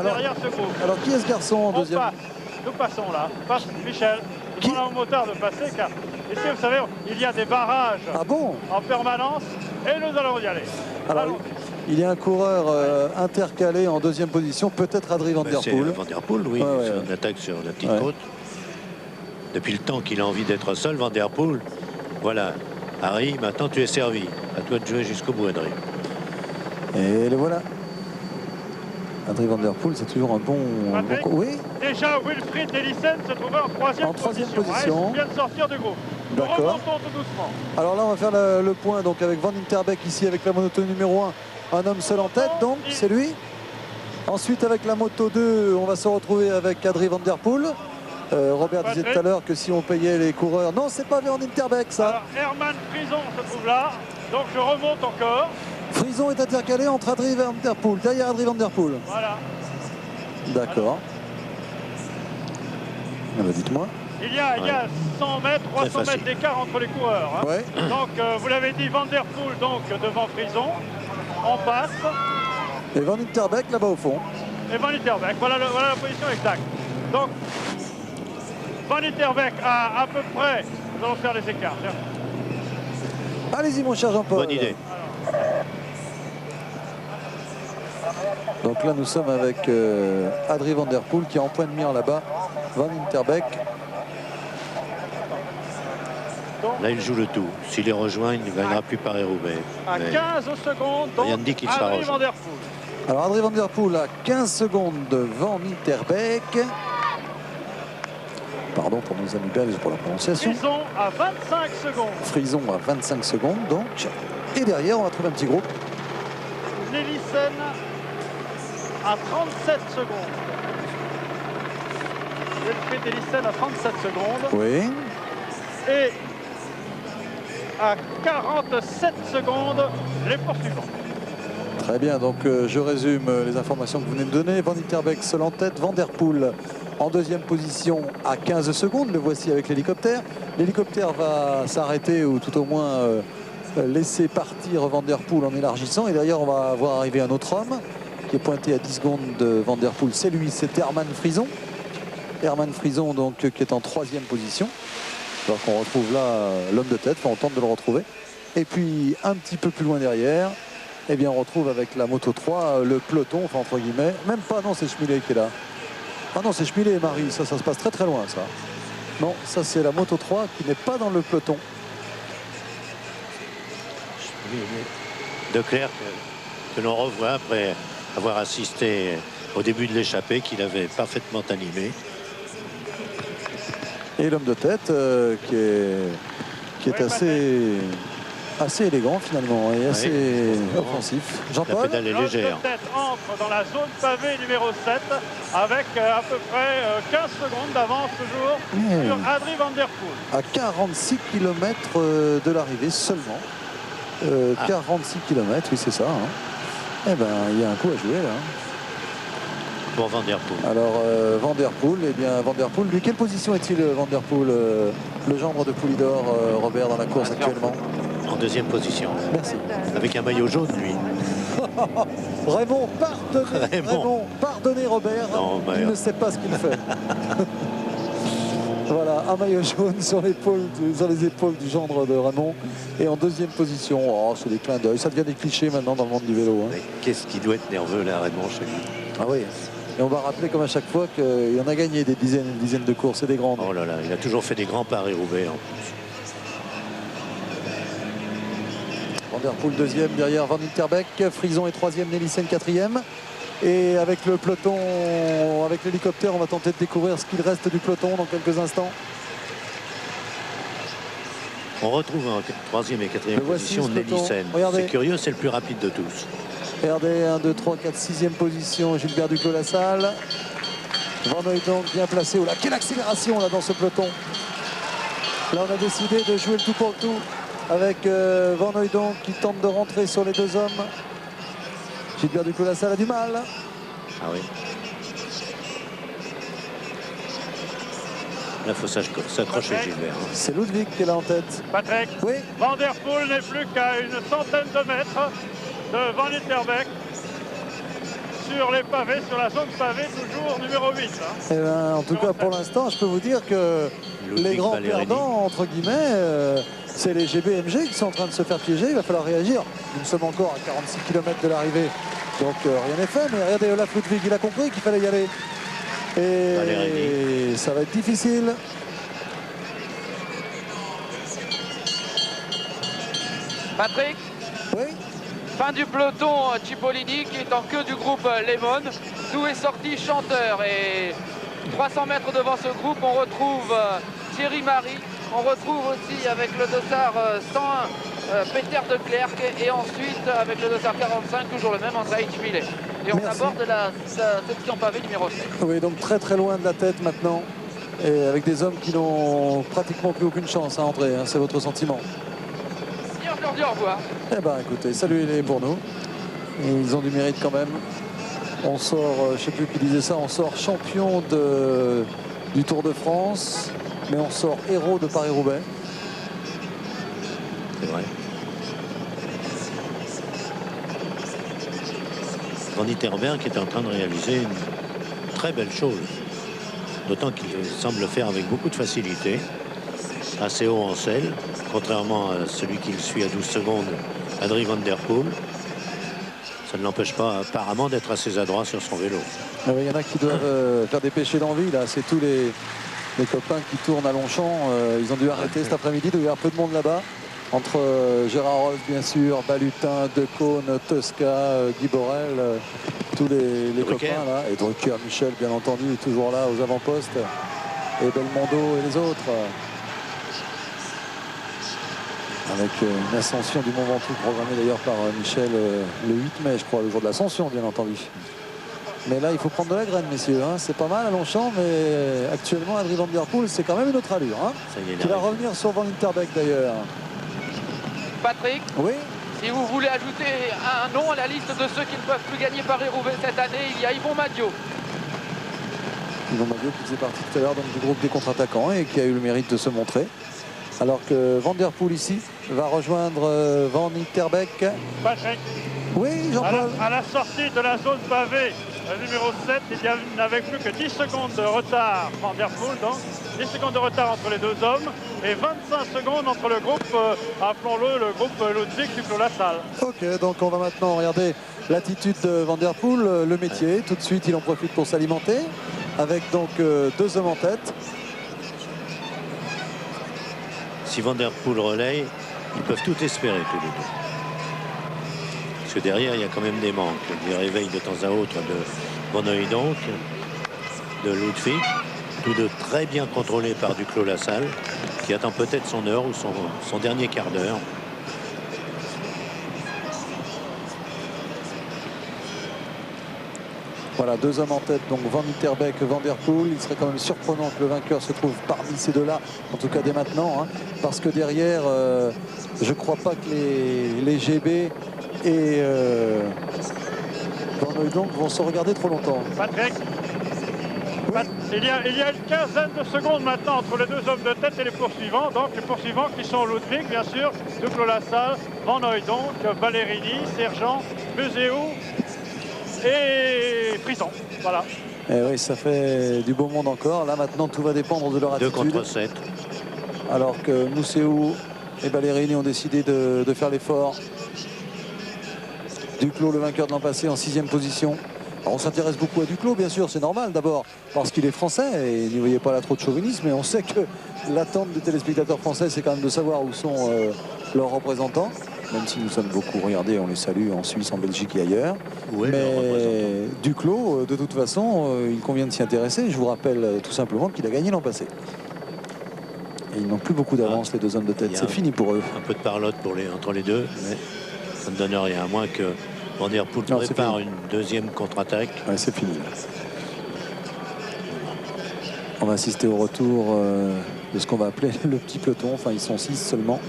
derrière ce groupe. Alors, qui est ce garçon en On deuxième? passe. Nous passons là. Passe Michel. Demande au motard de passer car ici, vous savez, il y a des barrages Ah bon? en permanence et nous allons y aller. Alors, Allons. il y a un coureur intercalé en deuxième position, peut-être Adrien Van Der C'est Poel. Van Der Poel, oui. Ouais, C'est ouais. une attaque sur la petite Ouais. côte. Depuis le temps qu'il a envie d'être seul, Van Der Poel. Voilà. Harry, maintenant tu es servi. À toi de jouer jusqu'au bout, Adrien. Et le voilà. Adrien Van Der Poel, c'est toujours un bon... Patrick, Oui, déjà, Wilfried Elissen se trouvait en troisième position. Il vient de sortir du groupe. Nous D'accord. remontons tout doucement. alors là on va faire le point donc avec Van Itterbeek ici avec la moto numéro 1. Un homme seul en tête, donc c'est lui. Ensuite avec la moto 2, on va se retrouver avec Adrien Van Der Poel. Robert disait tout à l'heure que si on payait les coureurs... Non, c'est pas Van Itterbeek ça. Alors, Herman Frison se trouve là. Donc je remonte encore. Frison est intercalé entre Adrien Van Der Poel, derrière Adrien Van Der Poel. Voilà. D'accord. Ah bah, dites-moi. Il y a 100 mètres, 300 facile. mètres d'écart entre les coureurs, hein. Ouais. Donc vous l'avez dit, Van Der Poel donc devant Frison. On passe. Et Van Itterbeek là-bas au fond. Et Van Itterbeek, voilà la position exacte. Donc Van Itterbeek à peu près, nous allons faire les écarts. Tiens. Allez-y mon cher Jean-Paul. Bonne idée. Donc là nous sommes avec Adrien Van Der Poel qui est en point de mire là-bas. Van Itterbeek. Là, il joue le tout. S'il les rejoint, il ne gagnera plus Paris-Roubaix. À Mais 15 secondes, donc rien ne dit qu'il sera Adrien rejoint. Van Der Poel. Alors Adrien Van Der Poel à 15 secondes de Van Itterbeek. Pardon pour nos amis belges pour la prononciation. Frison à 25 secondes. Frison à 25 secondes donc. Et derrière on va trouver un petit groupe. Nelissen à 37 secondes. Wilfried Nelissen à 37 secondes. Oui. Et à 47 secondes, les poursuivants. Très bien, donc je résume les informations que vous venez de donner. Van Itterbeek seul en tête, Van Der Poel en deuxième position à 15 secondes. Le voici avec l'hélicoptère. L'hélicoptère va s'arrêter ou tout au moins laisser partir Van Der Poel en élargissant. Et derrière, on va voir arriver un autre homme qui est pointé à 10 secondes de Van Der Poel. C'est lui, c'est Herman Frison. Herman Frison donc, qui est en troisième position. Alors qu'on retrouve là l'homme de tête, enfin, on tente de le retrouver. Et puis un petit peu plus loin derrière, eh bien on retrouve avec la moto 3 le peloton, enfin entre guillemets. Même pas, non, c'est Schmillet qui est là. Ah non, c'est Schmillet et Marie, ça se passe très très loin ça. Non, ça c'est la moto 3 qui n'est pas dans le peloton. De Clerc, que l'on revoit après avoir assisté au début de l'échappée, qu'il avait parfaitement animé. Et l'homme de tête qui est assez élégant finalement et assez offensif. La Jean-Paul, pédale est L'homme de légère. tête entre dans la zone pavée numéro 7 avec à peu près 15 secondes d'avance toujours sur Adrien Van Der Poel. à 46 km de l'arrivée seulement. 46 km, oui c'est ça. Hein. Eh ben il y a un coup à jouer là. Pour Van Der Poel. Alors Van Der Poel, eh bien Van Der Poel, lui, quelle position est-il Van Der Poel, le gendre de Poulidor, Robert, dans la course actuellement? En deuxième position. Merci. Avec un maillot jaune, lui. Raymond, pardonnez Robert. Non, il ne sait pas ce qu'il fait. Voilà, un maillot jaune sur les épaules du gendre de Raymond. Et en deuxième position, oh, c'est des clins d'œil. Ça devient des clichés maintenant dans le monde du vélo. Hein. Qu'est-ce qui doit être nerveux là, Raymond, chez lui? Ah oui. Et on va rappeler comme à chaque fois qu'il en a gagné des dizaines et des dizaines de courses et des grandes. Oh là là, il a toujours fait des grands Paris-Roubaix en plus. Van der Poel deuxième, derrière Van Winterbeck, Frison est troisième, Nelissen quatrième. Et avec le peloton, avec l'hélicoptère, on va tenter de découvrir ce qu'il reste du peloton dans quelques instants. On retrouve en troisième et quatrième position Nelissen. C'est curieux, c'est le plus rapide de tous. Regardez, 1, 2, 3, 4, 6e position, Gilbert Duclos-Lassalle. Van Hooijdonk bien placé. Oh là, quelle accélération là dans ce peloton. Là, on a décidé de jouer le tout pour le tout avec Van Hooijdonk qui tente de rentrer sur les deux hommes. Gilbert Duclos-Lassalle a du mal. Ah oui. Là, il faut s'accrocher, Gilbert. C'est Ludwig qui est là en tête. Patrick, oui. Van der Poel n'est plus qu'à une centaine de mètres de Van Winterbeck sur les pavés, sur la zone pavée, toujours numéro 8. Hein. Eh ben, en tout cas, pour l'instant, je peux vous dire que les grands perdants, entre guillemets, c'est les GBMG qui sont en train de se faire piéger. Il va falloir réagir. Nous sommes encore à 46 km de l'arrivée. Donc rien n'est fait. Mais regardez, Olaf Ludwig, il a compris qu'il fallait y aller. Et ça va être difficile. Patrick? Oui. Fin du peloton, Cipollini qui est en queue du groupe Lemon. D'où est sorti Chanteur. Et 300 mètres devant ce groupe, on retrouve Thierry Marie. On retrouve aussi avec le dossard 101 Peter de Klerk. Et ensuite avec le dossard 45, toujours le même, André Hitchville. Et on aborde la section pavée numéro 7. Oui, donc très très loin de la tête maintenant. Et avec des hommes qui n'ont pratiquement plus aucune chance, hein, André, hein, c'est votre sentiment? Je leur dis au revoir. Eh bien écoutez, salut les pour nous. Ils ont du mérite quand même. On sort, je ne sais plus qui disait ça, on sort champion du Tour de France, mais on sort héros de Paris-Roubaix. C'est vrai. Van Winterbeck est en train de réaliser une très belle chose. D'autant qu'il semble le faire avec beaucoup de facilité. Assez haut en selle, contrairement à celui qui le suit à 12 secondes, Adrie Van der Poel. Ça ne l'empêche pas apparemment d'être assez adroit sur son vélo. Il y en a qui doivent faire des péchés d'envie. Là, c'est tous les copains qui tournent à Longchamp. Ils ont dû arrêter cet après-midi. Il doit y avoir peu de monde là-bas. Entre Gérard Ross, bien sûr, Balutin, Decaune, Tosca, Guy Borel, tous les copains là. Et Drucker, Michel, bien entendu, est toujours là aux avant-postes. Et Belmondo et les autres. Avec une ascension du Mont Ventoux programmée d'ailleurs par Michel le 8 mai, je crois, le jour de l'ascension, bien entendu. Mais là, il faut prendre de la graine, messieurs. Hein. C'est pas mal à Longchamp, mais actuellement, Adrie Van der Poel, c'est quand même une autre allure. Hein. Qui va revenir sur Van Winterbeck d'ailleurs. Patrick? Oui. Si vous voulez ajouter un nom à la liste de ceux qui ne peuvent plus gagner Paris-Roubaix cette année, il y a Yvon Madio. Yvon Madio qui faisait partie tout à l'heure du groupe des contre-attaquants et qui a eu le mérite de se montrer. Alors que Van der Poel ici va rejoindre Van Winterbeck. Patrick. Oui, Jean-Paul. À la sortie de la zone pavée numéro 7, il n'avait plus que 10 secondes de retard, Van der Poel, donc 10 secondes de retard entre les deux hommes et 25 secondes entre le groupe, appelons-le le groupe Ludwig Duclos-Lassalle. Ok, donc on va maintenant regarder l'attitude de Van der Poel, le métier. Tout de suite, il en profite pour s'alimenter avec donc deux hommes en tête. Si Van der Poel relaye, ils peuvent tout espérer tous les deux. Parce que derrière, il y a quand même des manques. Des réveils de temps à autre de Van Hooijdonk, de Ludwig, tous deux très bien contrôlés par Duclos-Lassalle, qui attend peut-être son heure ou son dernier quart d'heure. Voilà, deux hommes en tête, donc Van Winterbeck, Van der Poel. Il serait quand même surprenant que le vainqueur se trouve parmi ces deux-là, en tout cas dès maintenant, hein, parce que derrière, je ne crois pas que les GB et Van Hooijdonk vont se regarder trop longtemps. Patrick, Il y a une quinzaine de secondes maintenant entre les deux hommes de tête et les poursuivants. Donc les poursuivants qui sont Ludwig, bien sûr, Duclos-Lassalle, Van Hooijdonk, Ballerini, Sergent, Museeuw et Frison. Voilà. Et oui, ça fait du beau monde encore. Là maintenant, tout va dépendre de leur 2 attitude. contre 7. Alors que Museeuw et Ballerini ont décidé de faire l'effort. Duclos, le vainqueur de l'an passé, en 6e position. Alors on s'intéresse beaucoup à Duclos, bien sûr, c'est normal. D'abord parce qu'il est français et n'y voyez pas là trop de chauvinisme. Mais on sait que l'attente des téléspectateurs français, c'est quand même de savoir où sont leurs représentants. Même si nous sommes beaucoup, regardez, on les salue en Suisse, en Belgique et ailleurs. Où est leur Mais représentant? Duclos, de toute façon, il convient de s'y intéresser. Je vous rappelle tout simplement qu'il a gagné l'an passé. Et ils n'ont plus beaucoup d'avance, les deux hommes de tête. C'est fini pour eux. Un peu de parlotte entre les deux, mais ça ne donne rien. À moins que Van der Poel prépare une deuxième contre-attaque. Ouais, c'est fini. On va assister au retour de ce qu'on va appeler le petit peloton. Enfin, ils sont 6 seulement.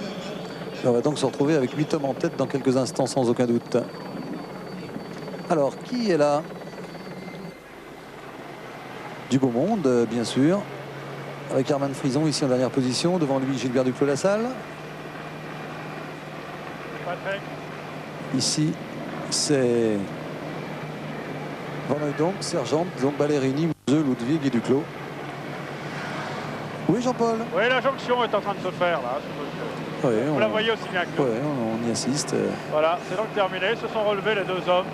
Et on va donc se retrouver avec 8 hommes en tête dans quelques instants, sans aucun doute. Alors, qui est là? Du beau monde, bien sûr. Avec Herman Frison ici en dernière position. Devant lui, Gilbert Duclos-Lassalle. Patrick. Ici, c'est Van Hooijdonk, Sergent, donc Ballerini, Museeuw, Ludwig et Duclos. Oui, Jean-Paul? Oui, la jonction est en train de se faire là. Oui, Vous la voyez aussi bien que nous. Oui, on y assiste. Voilà, c'est donc terminé. Se sont relevés les deux hommes.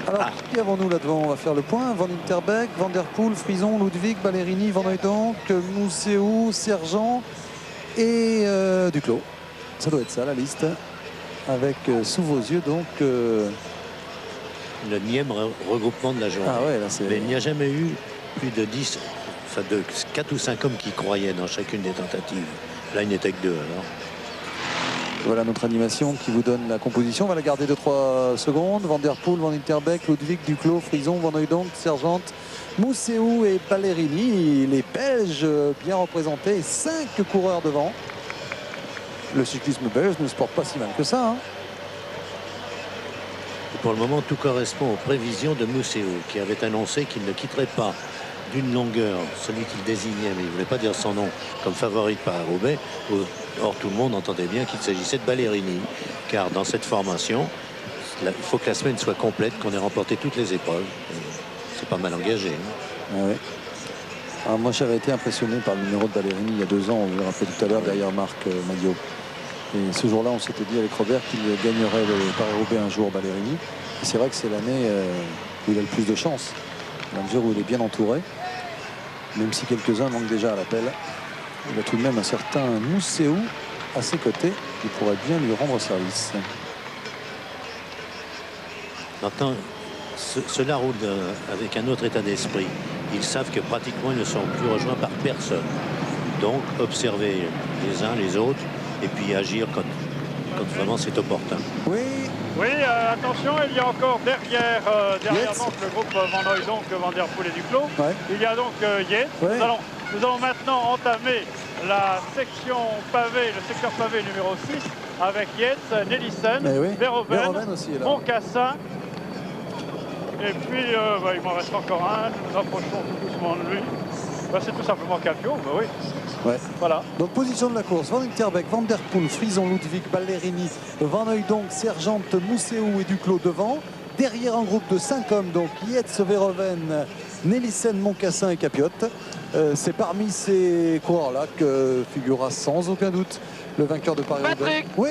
Alors, qui avons-nous là-devant? On va faire le point. Van Interbeek, Van der Poel, Frison, Ludwig, Ballerini, Van Hooijdonk, Museeuw, Sergent et Duclos. Ça doit être ça, la liste. Avec sous vos yeux, donc... Le 9e regroupement de la journée. Ah ouais, là c'est... Mais il n'y a jamais eu plus de 10, enfin de 4 ou 5 hommes qui croyaient dans chacune des tentatives. Là, il n'était que 2 alors. Voilà notre animation qui vous donne la composition. On va la garder 2-3 secondes. Van der Poel, Van Interbeek, Ludwig, Duclos, Frison, Van Hooijdonk, Sergent, Museeuw et Ballerini. Les Belges bien représentés. 5 coureurs devant. Le cyclisme belge ne se porte pas si mal que ça. Hein. Et pour le moment, tout correspond aux prévisions de Museeuw, qui avait annoncé qu'il ne quitterait pas d'une longueur celui qu'il désignait, mais il ne voulait pas dire son nom, comme favori de Paris-Roubaix. Or, tout le monde entendait bien qu'il s'agissait de Ballerini, car dans cette formation, il faut que la semaine soit complète, qu'on ait remporté toutes les épreuves. C'est pas mal engagé. Hein. Ah ouais. Alors moi, j'avais été impressionné par le numéro de Ballerini il y a 2 ans, on vous le rappelait tout à l'heure, derrière Marc Maillot. Et ce jour-là, on s'était dit avec Robert qu'il gagnerait le Paris-Roubaix un jour, Ballerini. Et c'est vrai que c'est l'année où il a le plus de chance, dans la mesure où il est bien entouré. Même si quelques-uns manquent déjà à l'appel, il a tout de même un certain Museeuw à ses côtés qui pourrait bien lui rendre service. Maintenant, cela roule avec un autre état d'esprit. Ils savent que pratiquement ils ne sont plus rejoints par personne. Donc observer les uns les autres et puis agir quand vraiment c'est opportun. Oui. Oui, attention, il y a encore derrière Yates. donc, le groupe Van Hooijdonk, Van der Poel et Duclos. Ouais. Il y a donc Yates. Ouais. Nous allons maintenant entamer la section pavé, le secteur pavé numéro 6 avec Yates, Nelissen, Eh oui. Verhoeven, Verhoeven aussi est là. Moncassin. Et puis, il m'en reste encore un. Nous nous approchons tout doucement de lui. C'est tout simplement Capio, oui. Ouais. Voilà. Donc position de la course, Van Interbeek, Van der Poel, Frison, Ludwig, Ballerini, Van Hooijdonk, Sergent, Museeuw et Duclos devant. Derrière un groupe de 5 hommes, donc Yates, Verhoeven, Nelissen, Moncassin et Capiot. C'est parmi ces coureurs-là que figurera sans aucun doute le vainqueur de Paris-Roubaix. Patrick. Oui.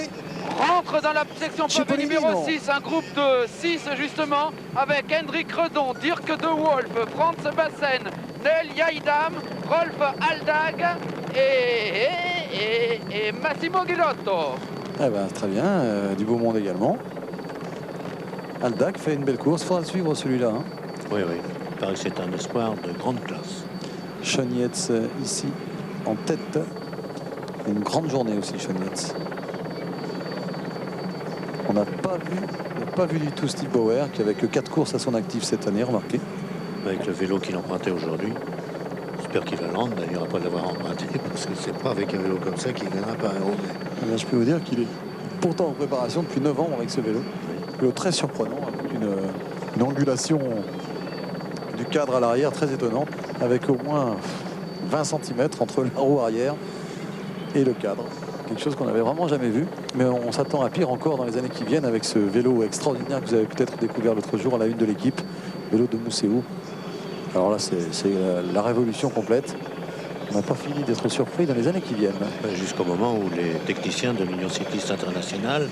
Rentre dans la section pavé Cipollini, numéro non. 6, un groupe de 6 justement, avec Hendrik Redon, Dirk de Wolf, Franz Bassen, Nel Yaidam, Rolf Aldag et Massimo Guidotto. Eh ben, très bien, du beau monde également. Aldag fait une belle course, il faudra le suivre celui-là. Hein. Oui, oui. Il paraît que c'est un espoir de grande classe. Sean Yates ici en tête. Une grande journée aussi, Sean Yates. On n'a pas vu du tout Steve Bauer qui avait que 4 courses à son actif cette année, remarquez. Avec le vélo qu'il empruntait aujourd'hui. J'espère qu'il va le rendre, il n'y aura pas de l'avoir emprunté, parce que c'est pas avec un vélo comme ça qu'il gagnera Paris-Roubaix. Eh bien, je peux vous dire qu'il est pourtant en préparation depuis 9 ans avec ce vélo. Un vélo très surprenant, avec une angulation du cadre à l'arrière, très étonnant, avec au moins 20 cm entre la roue arrière et le cadre. Quelque chose qu'on n'avait vraiment jamais vu, mais on s'attend à pire encore dans les années qui viennent avec ce vélo extraordinaire que vous avez peut-être découvert l'autre jour à la une de l'équipe, vélo de Mousséou. Alors là, c'est la révolution complète. On n'a pas fini d'être surpris dans les années qui viennent. Jusqu'au moment où les techniciens de l'Union cycliste internationale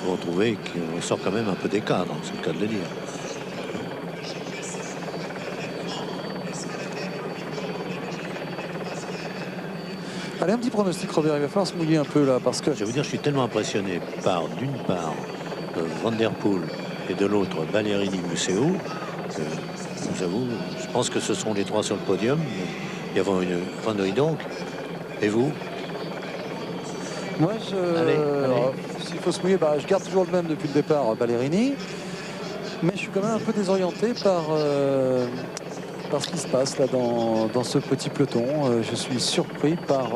vont trouver qu'on sort quand même un peu des cadres, c'est le cas de le dire. Allez, un petit pronostic, Robert, il va falloir se mouiller un peu là, parce que... Je vais vous dire, je suis tellement impressionné par, d'une part, Van der Poel et de l'autre, Ballerini Museeuw, que je vous avoue, je pense que ce seront les trois sur le podium. Il y a Van Hooijdonk. Et vous? Moi, Allez. s'il faut se mouiller, je garde toujours le même depuis le départ, Ballerini. Mais je suis quand même un peu désorienté par ce qui se passe là dans ce petit peloton. Je suis surpris par...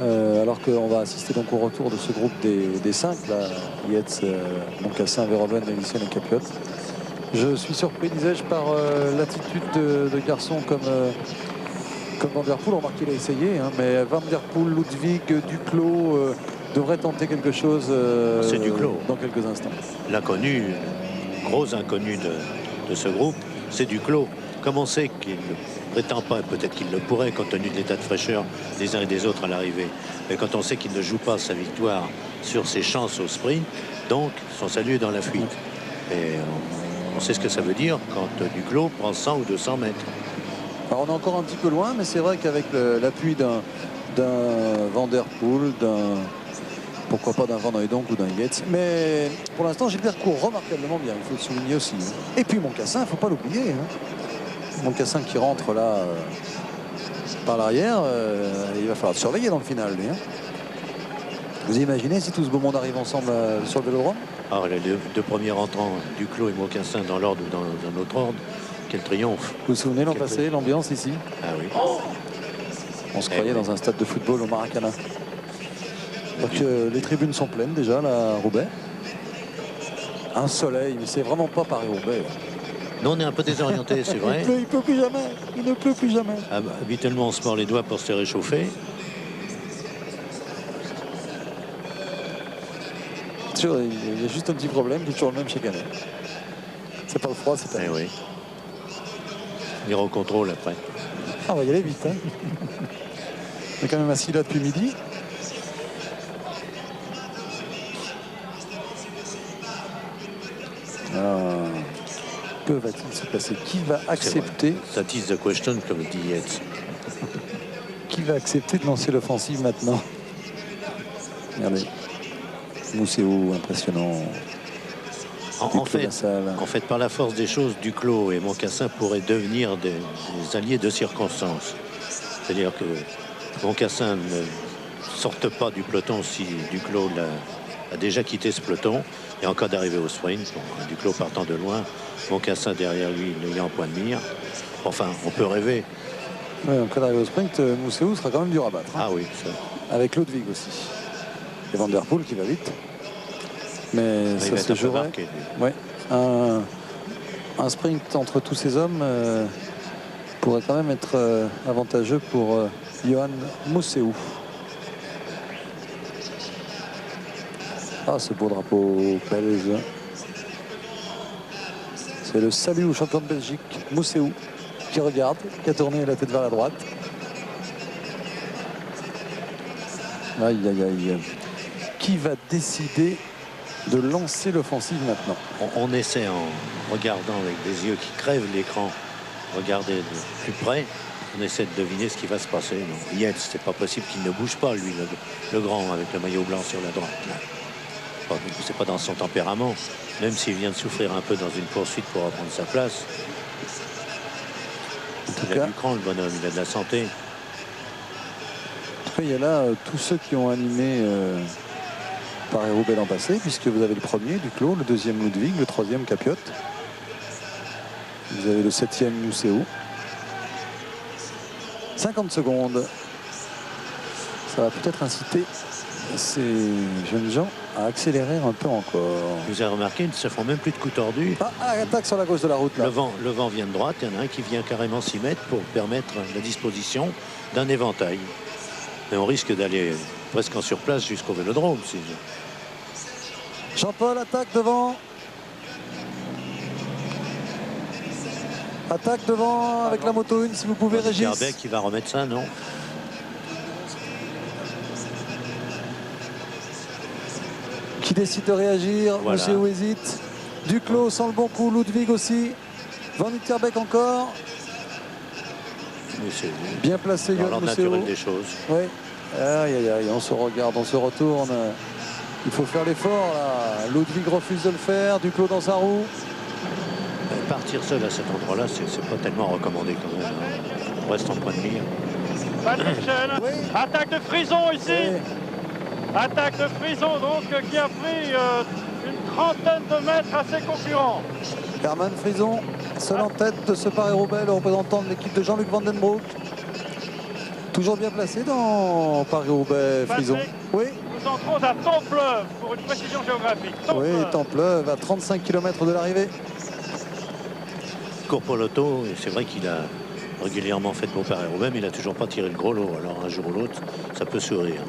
alors qu'on va assister donc au retour de ce groupe des 5, Yates, Moncassin, Verhoeven, Elissen et Capiot. Je suis surpris, disais-je, par l'attitude de garçons comme Van der Poel. On remarque qu'il a essayé, hein, mais Van der Poel, Ludwig, Duclos devraient tenter quelque chose C'est Duclos. Dans quelques instants. L'inconnu, gros inconnu de ce groupe, c'est Duclos. Comme on sait qu'il ne prétend pas, peut-être qu'il le pourrait compte tenu de l'état de fraîcheur des uns et des autres à l'arrivée, mais quand on sait qu'il ne joue pas sa victoire sur ses chances au sprint, donc son salut est dans la fuite. Et on sait ce que ça veut dire quand Duclos prend 100 ou 200 mètres. Alors on est encore un petit peu loin, mais c'est vrai qu'avec l'appui d'un Van der Poel, pourquoi pas d'un Van Hooijdonk ou d'un Yates. Mais pour l'instant, Gilbert court remarquablement bien, il faut le souligner aussi. Et puis Moncassin, il ne faut pas l'oublier. Moncassin qui rentre là par l'arrière, il va falloir surveiller dans le final. Lui, hein. Vous imaginez si tout ce beau monde arrive ensemble sur le vélodrome? Alors les deux premiers entrants, Duclos et Moncassin, dans l'ordre ou dans un autre ordre, quel triomphe. Vous vous souvenez l'an passé, l'ambiance ici? Ah oui. On se croyait dans un stade de football au Maracana. Donc les tribunes sont pleines déjà là à Roubaix. Un soleil, mais c'est vraiment pas Paris-Roubaix. Nous on est un peu désorienté, c'est vrai. Il pleut plus jamais. Il ne pleut plus jamais. Habituellement on se mord les doigts pour se réchauffer. Il y a juste un petit problème, qui est toujours le même chaque année. C'est pas le froid, c'est pas. Eh oui. On ira au contrôle après. On va y aller vite. Hein. On est quand même assis là depuis midi. Que va-t-il se passer? Qui va accepter? Ça tease the question, comme dit Yates. Qui va accepter de lancer l'offensive maintenant? Regardez. Mousséou, impressionnant. En fait, par la force des choses, Duclos et Moncassin pourraient devenir des alliés de circonstance. C'est-à-dire que Moncassin ne sorte pas du peloton si Duclos a déjà quitté ce peloton. Et en cas d'arrivée au sprint, Duclos partant de loin, Moncassin derrière lui n'ayant en point de mire. Enfin, on peut rêver. Ouais, en cas d'arrivée au sprint, Mousséou sera quand même dur à battre. Hein. Ah oui, ça. Avec Ludwig aussi. Et Van der Poel qui va vite. Mais ça se jouerait. Ouais, un sprint entre tous ces hommes pourrait quand même être avantageux pour Johan Mousséou. Ah, ce beau drapeau belge. C'est le salut au champion de Belgique, Mousséou, qui regarde, qui a tourné la tête vers la droite. Aïe, aïe, aïe. Qui va décider de lancer l'offensive maintenant? On essaie en regardant avec des yeux qui crèvent l'écran, regarder de plus près, on essaie de deviner ce qui va se passer. Non, Yates, c'est pas possible qu'il ne bouge pas, lui, le grand, avec le maillot blanc sur la droite. C'est pas dans son tempérament, même s'il vient de souffrir un peu dans une poursuite pour reprendre sa place. Il a du cran, le bonhomme, il a de la santé. En tout cas, il y a là tous ceux qui ont animé Paris-Roubaix l'an passé, puisque vous avez le premier, Duclos, le deuxième, Ludwig, le troisième, Capiot. Vous avez le septième, Mousséou. 50 secondes. Ça va peut-être inciter ces jeunes gens à accélérer un peu encore. Vous avez remarqué, ils ne se font même plus de coups tordus. Attaque sur la gauche de la route. Là. Le vent vient de droite, il y en a un qui vient carrément s'y mettre pour permettre la disposition d'un éventail. Mais on risque d'aller presque en surplace jusqu'au Vélodrome. Jean-Paul attaque devant. Attaque devant avec la moto 1 si vous pouvez, Régis. Kerbeck qui va remettre ça, non? Qui décide de réagir, voilà. Monsieur hésite. Duclos sans le bon coup, Ludwig aussi. Van Kerbeck encore. Bien placé, dans l'ordre naturel des choses. Oui. Aïe, aïe, aïe, on se regarde, on se retourne. Il faut faire l'effort là. Ludwig refuse de le faire, Duclos dans sa roue. Partir seul à cet endroit-là, c'est pas tellement recommandé quand même. On reste en point de mire. Oui. Attaque de Frison ici. Oui. Attaque de Frison donc qui a pris une trentaine de mètres à ses concurrents. Herman Frison, seul en tête de ce Paris-Roubaix, le représentant de l'équipe de Jean-Luc Vandenbroek. Toujours bien placé dans Paris-Roubaix, Frison. Oui. Nous entrons à Templeuve pour une précision géographique. Oui, Templeuve à 35 km de l'arrivée. Court pour l'auto, et c'est vrai qu'il a régulièrement fait de beau Paris-Roubaix, mais il n'a toujours pas tiré le gros lot. Alors un jour ou l'autre, ça peut sourire.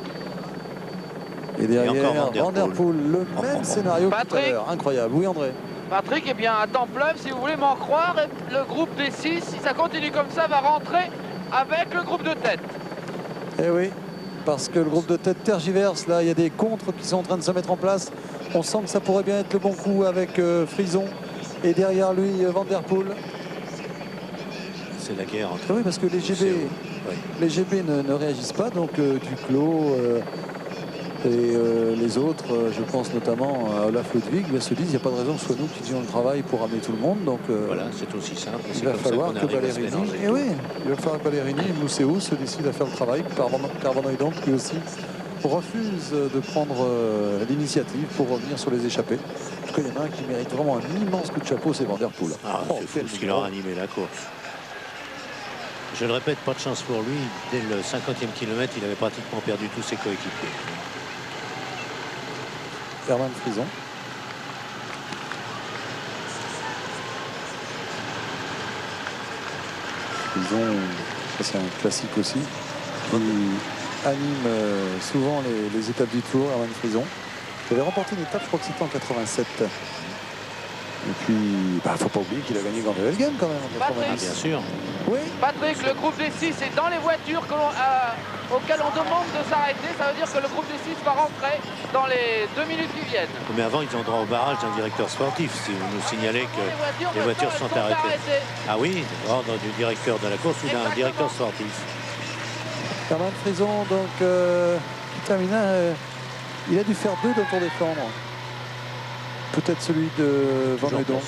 Et derrière, Van Der Poel, le même scénario que tout à l'heure. Incroyable. Oui, André. Patrick, eh bien, à Templeuve, si vous voulez m'en croire, le groupe des 6, si ça continue comme ça, va rentrer avec le groupe de tête. Eh oui, parce que le groupe de tête tergiverse. Là, il y a des contres qui sont en train de se mettre en place. On sent que ça pourrait bien être le bon coup avec Frison. Et derrière lui, Van Der Poel. C'est la guerre entre... Oui, parce que les GB, ne réagissent pas. Donc Duclos et les autres, je pense notamment à Olaf Ludwig, se disent il n'y a pas de raison que ce soit nous qui faisons le travail pour amener tout le monde. Donc voilà, c'est aussi simple. Il va falloir que Ballerini, il va falloir que Ballerini et Mousseau se décident à faire le travail. Car Van Hooydonk lui aussi refuse de prendre l'initiative pour revenir sur les échappées. En tout cas, il y en a un qui mérite vraiment un immense coup de chapeau, c'est Van Der Poel. C'est fou ce qu'il aura animé la course. Je le répète, pas de chance pour lui. Dès le 50e kilomètre, il avait pratiquement perdu tous ses coéquipiers. Herman Frison. Frison, ça c'est un classique aussi, qui anime souvent les étapes du Tour, Herman Frison. Il avait remporté une étape, je crois que c'était en 87. Et puis, faut pas oublier qu'il a gagné Gand-Wevelgem quand même en 90. Bien sûr. Oui. Patrick, le groupe des 6 est dans les voitures auxquelles on demande de s'arrêter. Ça veut dire que le groupe des 6 va rentrer dans les 2 minutes qui viennent. Mais avant, ils ont droit au barrage d'un directeur sportif. Si vous nous signalez que les voitures sont arrêtées. Ah oui, l'ordre du directeur de la course, il a un directeur sportif. Herman Frison, donc, qui termina, il a dû faire 2 de Tour des Flandres. Peut-être celui de Van Hooydonk.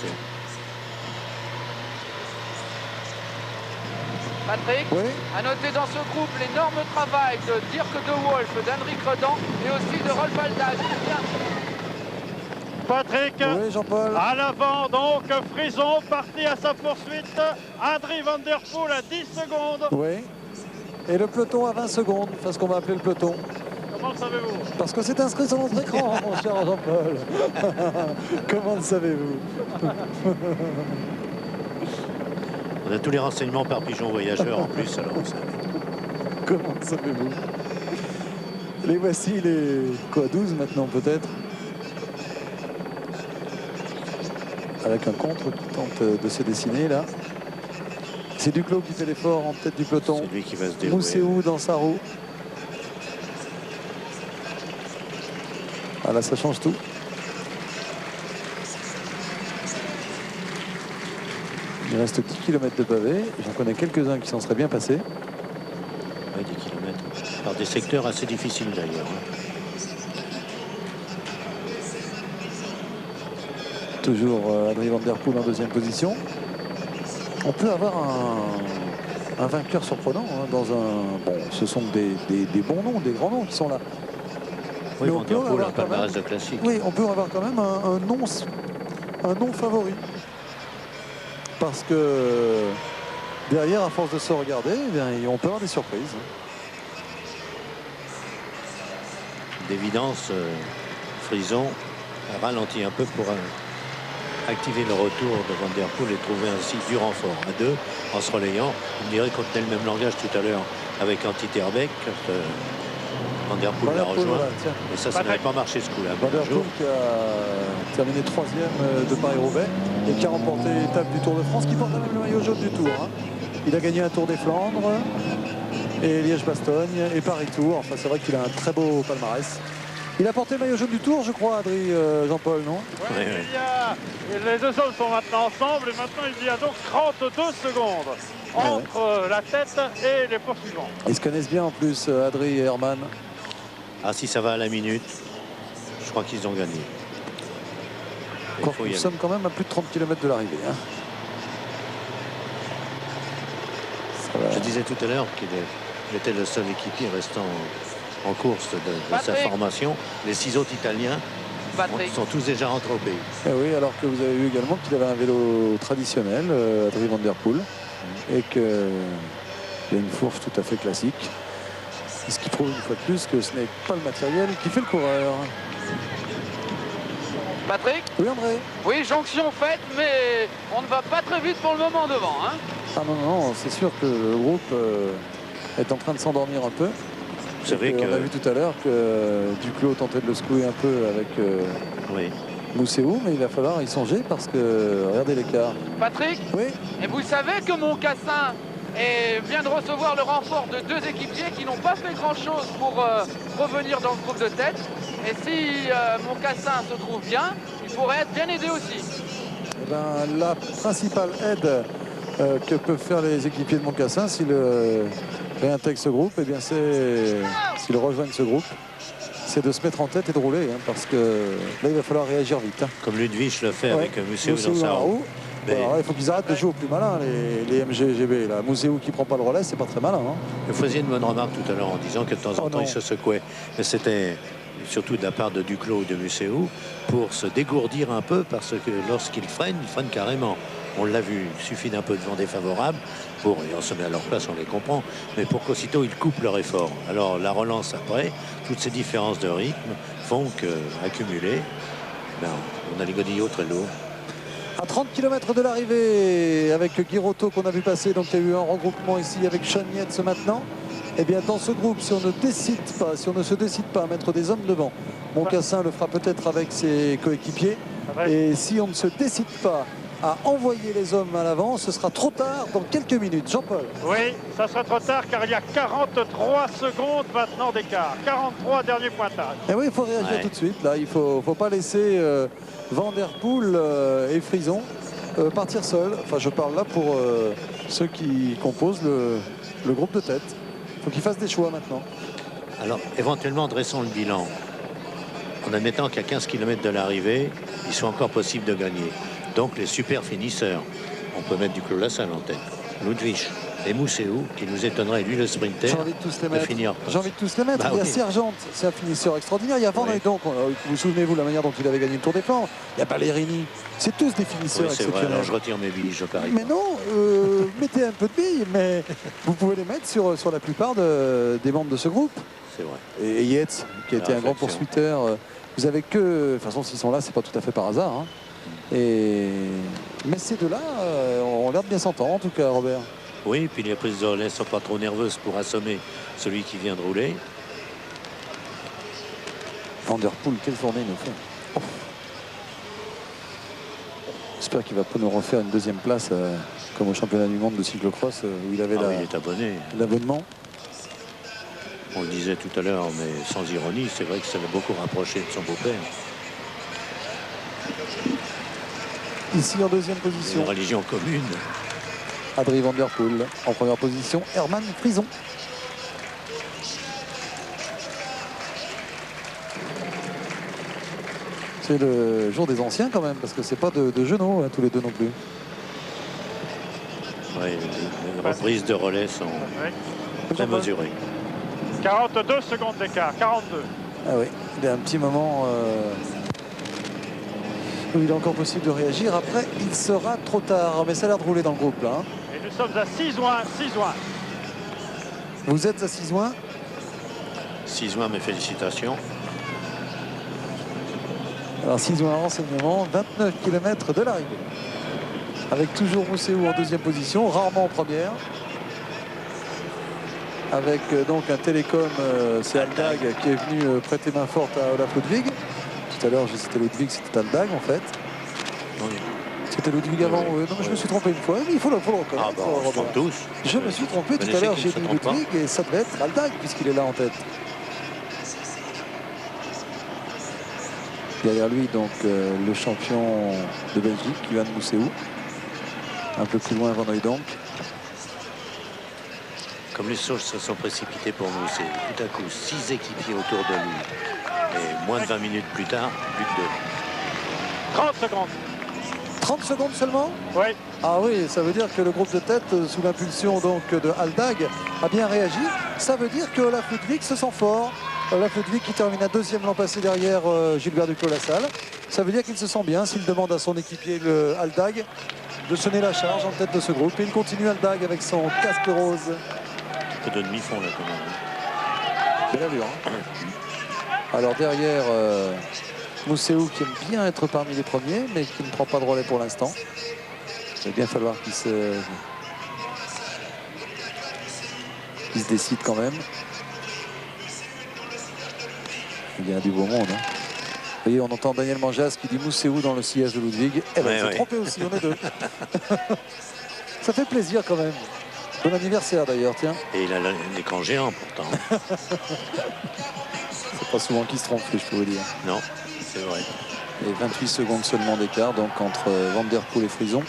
Patrick, à noter dans ce groupe l'énorme travail de Dirk de Wolf, d'Henrik Rodan et aussi de Rolf Aldag. Patrick, Jean-Paul. À l'avant donc, Frison parti à sa poursuite. Adrie Van Der Poel à 10 secondes. Oui. Et le peloton à 20 secondes, enfin ce qu'on va appeler le peloton. Comment le savez-vous? Parce que c'est inscrit sur notre écran, mon cher Jean-Paul. Comment le savez-vous? On a tous les renseignements par pigeon voyageur en plus, alors vous savez. Comment le savez-vous? Les voici, les 12 maintenant peut-être. Avec un contre qui tente de se dessiner là. C'est Duclos qui fait l'effort en tête du peloton. C'est lui qui va se dérouler. Mousseau dans sa roue. Ah là, ça change tout. Il reste 10 km de pavé. J'en connais quelques-uns qui s'en seraient bien passés. Oui, 10 km. Par des secteurs assez difficiles d'ailleurs. Toujours Adrie Van Der Poel en deuxième position. On peut avoir un vainqueur surprenant dans un... Bon, ce sont des bons noms, des grands noms qui sont là. Oui, Van Der Poel, un palmarès de classique. Oui, on peut avoir quand même un nom favori. Parce que derrière, à force de se regarder, eh bien, on peut avoir des surprises. D'évidence, Frison ralentit un peu pour activer le retour de Van Der Poel et trouver ainsi du renfort à deux en se relayant. On dirait qu'on tenait le même langage tout à l'heure avec Antiterbeek. Van Der Poel l'a rejoint. Voilà, Et ça n'avait pas marché ce coup-là. Van Der Poel qui a terminé 3e de Paris-Roubaix et qui a remporté l'étape du Tour de France, qui porte même le maillot jaune du Tour. Hein. Il a gagné un Tour des Flandres et Liège-Bastogne et Paris-Tour. Enfin, c'est vrai qu'il a un très beau palmarès. Il a porté le maillot jaune du Tour, je crois, Adri, Jean-Paul, non? Oui, les deux hommes sont maintenant ensemble et maintenant il y a donc 32 secondes entre la tête et les poursuivants. Ils se connaissent bien en plus, Adri et Herman. Ah, si ça va à la minute, je crois qu'ils ont gagné. Nous sommes quand même à plus de 30 km de l'arrivée. Hein. Je disais tout à l'heure qu'il était le seul équipier restant en course de sa formation. Les 6 autres Italiens sont tous déjà rentrés au pays. Et oui, alors que vous avez vu également qu'il avait un vélo traditionnel, Adri Van Der Poel, et qu'il a une fourche tout à fait classique. Ce qui prouve une fois de plus que ce n'est pas le matériel qui fait le coureur. Patrick? Oui, André? Oui, jonction faite, mais on ne va pas très vite pour le moment devant. Hein. Ah non, non, c'est sûr que le groupe est en train de s'endormir un peu. C'est vrai On a vu tout à l'heure que Duclos tentait de le secouer un peu avec Mousseau, mais il va falloir y songer parce que regardez l'écart. Patrick? Oui. Et vous savez que Moncassin vient de recevoir le renfort de 2 équipiers qui n'ont pas fait grand-chose pour revenir dans le groupe de tête. Et si Moncassin se trouve bien, il pourrait être bien aidé aussi. Eh ben, la principale aide que peuvent faire les équipiers de Moncassin s'ils réintègrent ce groupe, eh bien c'est s'ils rejoignent ce groupe, c'est de se mettre en tête et de rouler, hein, parce que là il va falloir réagir vite. Hein. Comme Ludwig le fait avec Mousseau dans sa roue. Mais... Alors, il faut qu'ils arrêtent de jouer au plus malin, les MGGB. Mousseau qui prend pas le relais, c'est pas très malin. Hein. Vous faisiez une bonne remarque tout à l'heure en disant que de temps en temps il se secouait. Mais c'était surtout de la part de Duclos ou de Mousseau pour se dégourdir un peu, parce que lorsqu'il freine carrément. On l'a vu, il suffit d'un peu de vent défavorable pour, et on se met à leur place, on les comprend, mais pour qu'aussitôt ils coupent leur effort. Alors la relance après, toutes ces différences de rythme font qu'accumuler, on a les godillots très lourds. À 30 km de l'arrivée, avec Guirotto qu'on a vu passer, donc il y a eu un regroupement ici avec Sean Yates maintenant. Et bien dans ce groupe, si on ne se décide pas à mettre des hommes devant, Moncassin le fera peut-être avec ses coéquipiers. Et si on ne se décide pas à envoyer les hommes à l'avant, ce sera trop tard dans quelques minutes. Jean-Paul. Oui, ça sera trop tard car il y a 43 secondes maintenant d'écart. 43 dernier pointage. Et oui, il faut réagir tout de suite. Là, il faut pas laisser Van Der Poel et Frison partir seuls. Enfin, je parle là pour ceux qui composent le groupe de tête. Il faut qu'ils fassent des choix maintenant. Alors, éventuellement, dressons le bilan. En admettant qu'à 15 km de l'arrivée, il soit encore possible de gagner. Donc les super finisseurs, on peut mettre Duclos en tête, Ludwig et Mousseau, qui nous étonnerait, lui le sprinter, j'ai envie de tous les mettre. Finir. J'ai envie de tous les mettre. Il y a Sergent, c'est un finisseur extraordinaire. Il y a Van Hooydonk, vous souvenez-vous la manière dont il avait gagné le Tour des Flandres. Il y a Ballerini. C'est tous des finisseurs exceptionnels. Vrai. Alors je retire mes billes, je parie. Mais non, mettez un peu de billes, mais vous pouvez les mettre sur la plupart des membres de ce groupe. C'est vrai. Et Yates, qui a été un grand poursuiteur. Vous avez que, de toute façon, s'ils sont là, c'est pas tout à fait par hasard. Hein. Mais ces deux-là ont l'air de bien s'entendre, en tout cas, Robert. Oui, puis les prises de relais ne sont pas trop nerveuses pour assommer celui qui vient de rouler. Van Der Poel, quelle journée il nous fait. Oh. J'espère qu'il va pas nous refaire une deuxième place comme au championnat du monde de cyclocross où il avait il est abonné. L'abonnement. On le disait tout à l'heure, mais sans ironie, c'est vrai que ça l'a beaucoup rapproché de son beau-père. Ici en deuxième position. Une religion commune. Adri Van Der Poel. En première position, Herman Frison. C'est le jour des anciens quand même, parce que c'est pas de genoux, hein, tous les deux non plus. Oui, les reprises de relais sont très mesurées. 42 secondes d'écart, 42. Ah oui, il y a un petit moment où il est encore possible de réagir. Après, il sera trop tard. Mais ça a l'air de rouler dans le groupe là. Hein. Et nous sommes à 6 juin, 6 juin. Vous êtes à 6 juin. 6 juin, mes félicitations. Alors s'ils ont un renseignement, 29 km de l'arrivée. Avec toujours Mousseau en deuxième position, rarement en première. Avec donc un télécom, c'est Aldag qui est venu prêter main forte à Olaf Ludwig. Tout à l'heure j'ai cité Ludwig, c'était Aldag en fait. Oui. C'était Ludwig avant. Oui. Non, mais je me suis trompé une fois, mais il faut le reconnaître. Ah bah, on se trompe tous. Je me suis trompé tout à l'heure, j'ai dit Ludwig et ça devait être Aldag puisqu'il est là en tête. Derrière lui, donc, le champion de Belgique, Johan Mousseau. Un peu plus loin, Van Hooijdonk. Comme les choses se sont précipitées pour Mousseau, tout à coup, 6 équipiers autour de lui. Et moins de 20 minutes plus tard, but de 30 secondes. 30 secondes seulement? Oui. Ah oui, ça veut dire que le groupe de tête, sous l'impulsion donc de Aldag, a bien réagi. Ça veut dire que Olaf Ludwig se sent fort. Olaf Ludwig qui termine à deuxième l'an passé derrière Gilbert Duclos-Lassalle. Ça veut dire qu'il se sent bien s'il demande à son équipier le Aldag de sonner la charge en tête de ce groupe. Et il continue Aldag avec son casque rose. un peu de demi-fond là quand même. Belle allure. Hein. Alors derrière Mousseau qui aime bien être parmi les premiers mais qui ne prend pas de relais pour l'instant. Il va bien falloir qu'il se décide quand même. Il y a du beau monde. Hein. Vous voyez, on entend Daniel Manjas qui dit Mousseau dans le sillage de Ludwig. Eh ben, il s'est trompé aussi, on est deux. Ça fait plaisir quand même. Bon anniversaire d'ailleurs, tiens. Et il a l'écran géant pourtant. C'est pas souvent qu'il se trompe, je peux vous dire. Non, c'est vrai. Et 28 secondes seulement d'écart donc entre Van der Poel et Frison.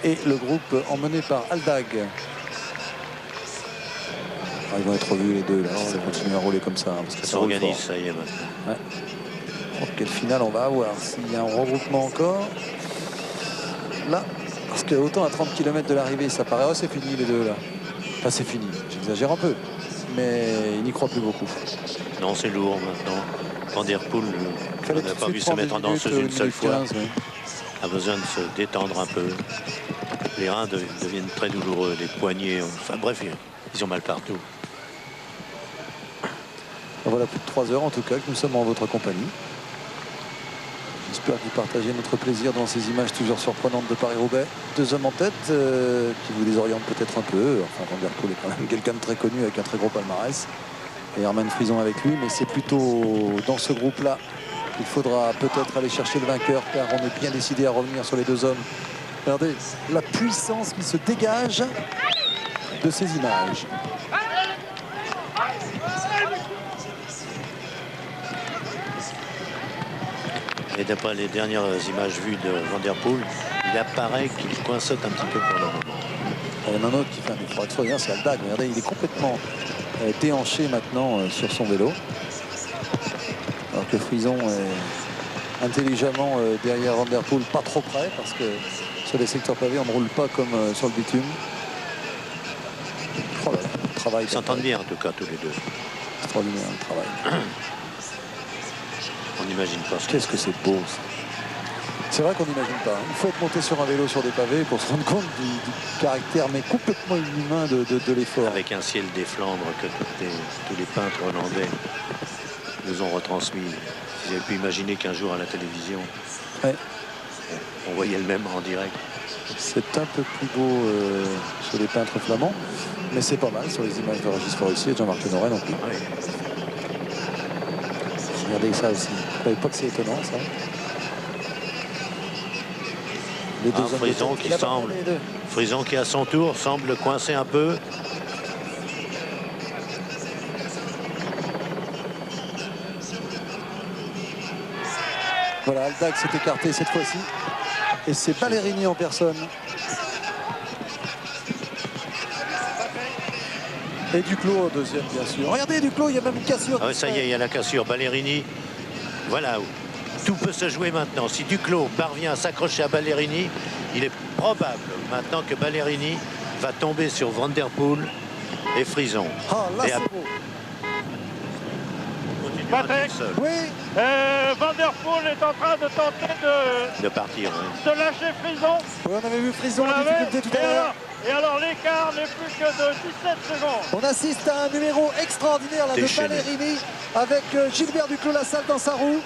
Et le groupe emmené par Aldag. Ah, ils vont être revus les deux là, si ça continue à rouler comme ça. Hein, parce que ça s'organise, ça y est maintenant. Ouais. Donc, quelle finale on va avoir? S'il y a un regroupement encore. Là, parce que autant à 30 km de l'arrivée, ça paraît, oh, c'est fini les deux là. Enfin, c'est fini, j'exagère un peu. Mais il n'y croit plus beaucoup. Non, c'est lourd maintenant. Van der Poel, on n'a pas vu se mettre en danseuse une seule fois. 15, oui. A besoin de se détendre un peu. Les reins deviennent très douloureux, les poignets, enfin bref, ils ont mal partout. Voilà plus de 3 heures en tout cas que nous sommes en votre compagnie. J'espère que vous partagez notre plaisir dans ces images toujours surprenantes de Paris-Roubaix. 2 hommes en tête qui vous désorientent peut-être un peu. Enfin, Van der Poel est quand même quelqu'un de très connu avec un très gros palmarès. Et Herman Frison avec lui, mais c'est plutôt dans ce groupe-là qu'il faudra peut-être aller chercher le vainqueur car on est bien décidé à revenir sur les 2 hommes. Regardez la puissance qui se dégage de ces images. Et d'après les dernières images vues de Van der Poel, il apparaît qu'il coinçote un petit peu pour le moment. Il y en a un autre qui fait un effort extraordinaire, c'est Aldag. Regardez, il est complètement déhanché maintenant sur son vélo. Alors que Frison est intelligemment derrière Van der Poel, pas trop près, parce que sur les secteurs pavés, on ne roule pas comme sur le bitume. Oh là là, le travail. Ils s'entendent bien en tout cas tous les deux. Extraordinaire le travail. On n'imagine pas ça. Qu'est-ce que c'est beau ça. C'est vrai qu'on n'imagine pas. Il faut être monté sur un vélo sur des pavés pour se rendre compte du caractère mais complètement inhumain de l'effort. Avec un ciel des Flandres que tous les peintres hollandais nous ont retransmis. Ils avaient pu imaginer qu'un jour à la télévision, ouais, on voyait le même en direct. C'est un peu plus beau sur les peintres flamands, mais c'est pas mal sur les images de Régis Forestier et de Jean-Marc Lenoret non plus. Ouais. Regardez ça aussi. Vous ne savez pas que c'est étonnant ça. Les deux hommes Frison qui semble, Frison qui à son tour semble coincer un peu. Voilà, Aldag s'est écarté cette fois-ci. Et c'est Ballerini en personne. Et Duclos au deuxième, bien sûr. Regardez, Duclos, il y a même une cassure. Ah ouais, ça y est, il y a la cassure. Ballerini, voilà où tout peut se jouer maintenant. Si Duclos parvient à s'accrocher à Ballerini, il est probable maintenant que Ballerini va tomber sur Van der Poel et Frison. Ah, là, et c'est beau. Patrick, oui. Van der Poel est en train de tenter De partir. Oui. de lâcher Frison. Oui, on avait vu Frison en difficulté tout à l'heure. Et alors l'écart n'est plus que de 17 secondes. On assiste à un numéro extraordinaire là, de Déchaîné. Ballerini avec Gilbert Duclos-Lassalle dans sa roue.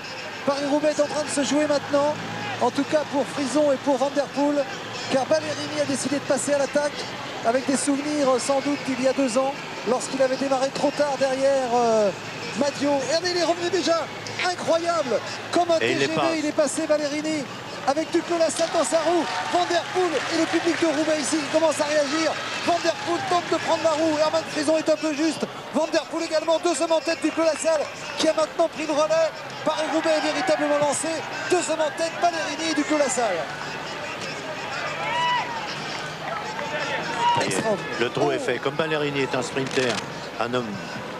Paris-Roubaix est en train de se jouer maintenant, en tout cas pour Frison et pour Van Der Poel, car Ballerini a décidé de passer à l'attaque avec des souvenirs sans doute d'il y a 2 ans, lorsqu'il avait démarré trop tard derrière Maggio. Regardez, il est revenu déjà, incroyable, comme un TGV, il est passé Ballerini, avec Duclos-Lassalle dans sa roue. Van Der Poel et le public de Roubaix ici qui commence à réagir. Van Der Poel tente de prendre la roue, Herman Frison est un peu juste. Van Der Poel également, 2 hommes en tête, Duclos-Lassalle qui a maintenant pris le relais. Paris-Roubaix est véritablement lancé, 2 hommes en tête, Ballerini et Duclos-Lassalle. Le trou est fait. Comme Ballerini est un sprinter, un homme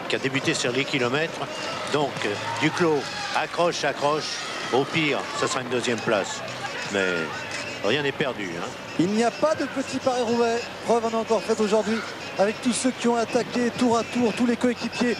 qui a débuté sur les kilomètres, donc Duclos accroche. Au pire, ça sera une 2e place. Mais rien n'est perdu. Hein. Il n'y a pas de petit Paris-Roubaix. Preuve en a encore faite aujourd'hui avec tous ceux qui ont attaqué tour à tour, tous les coéquipiers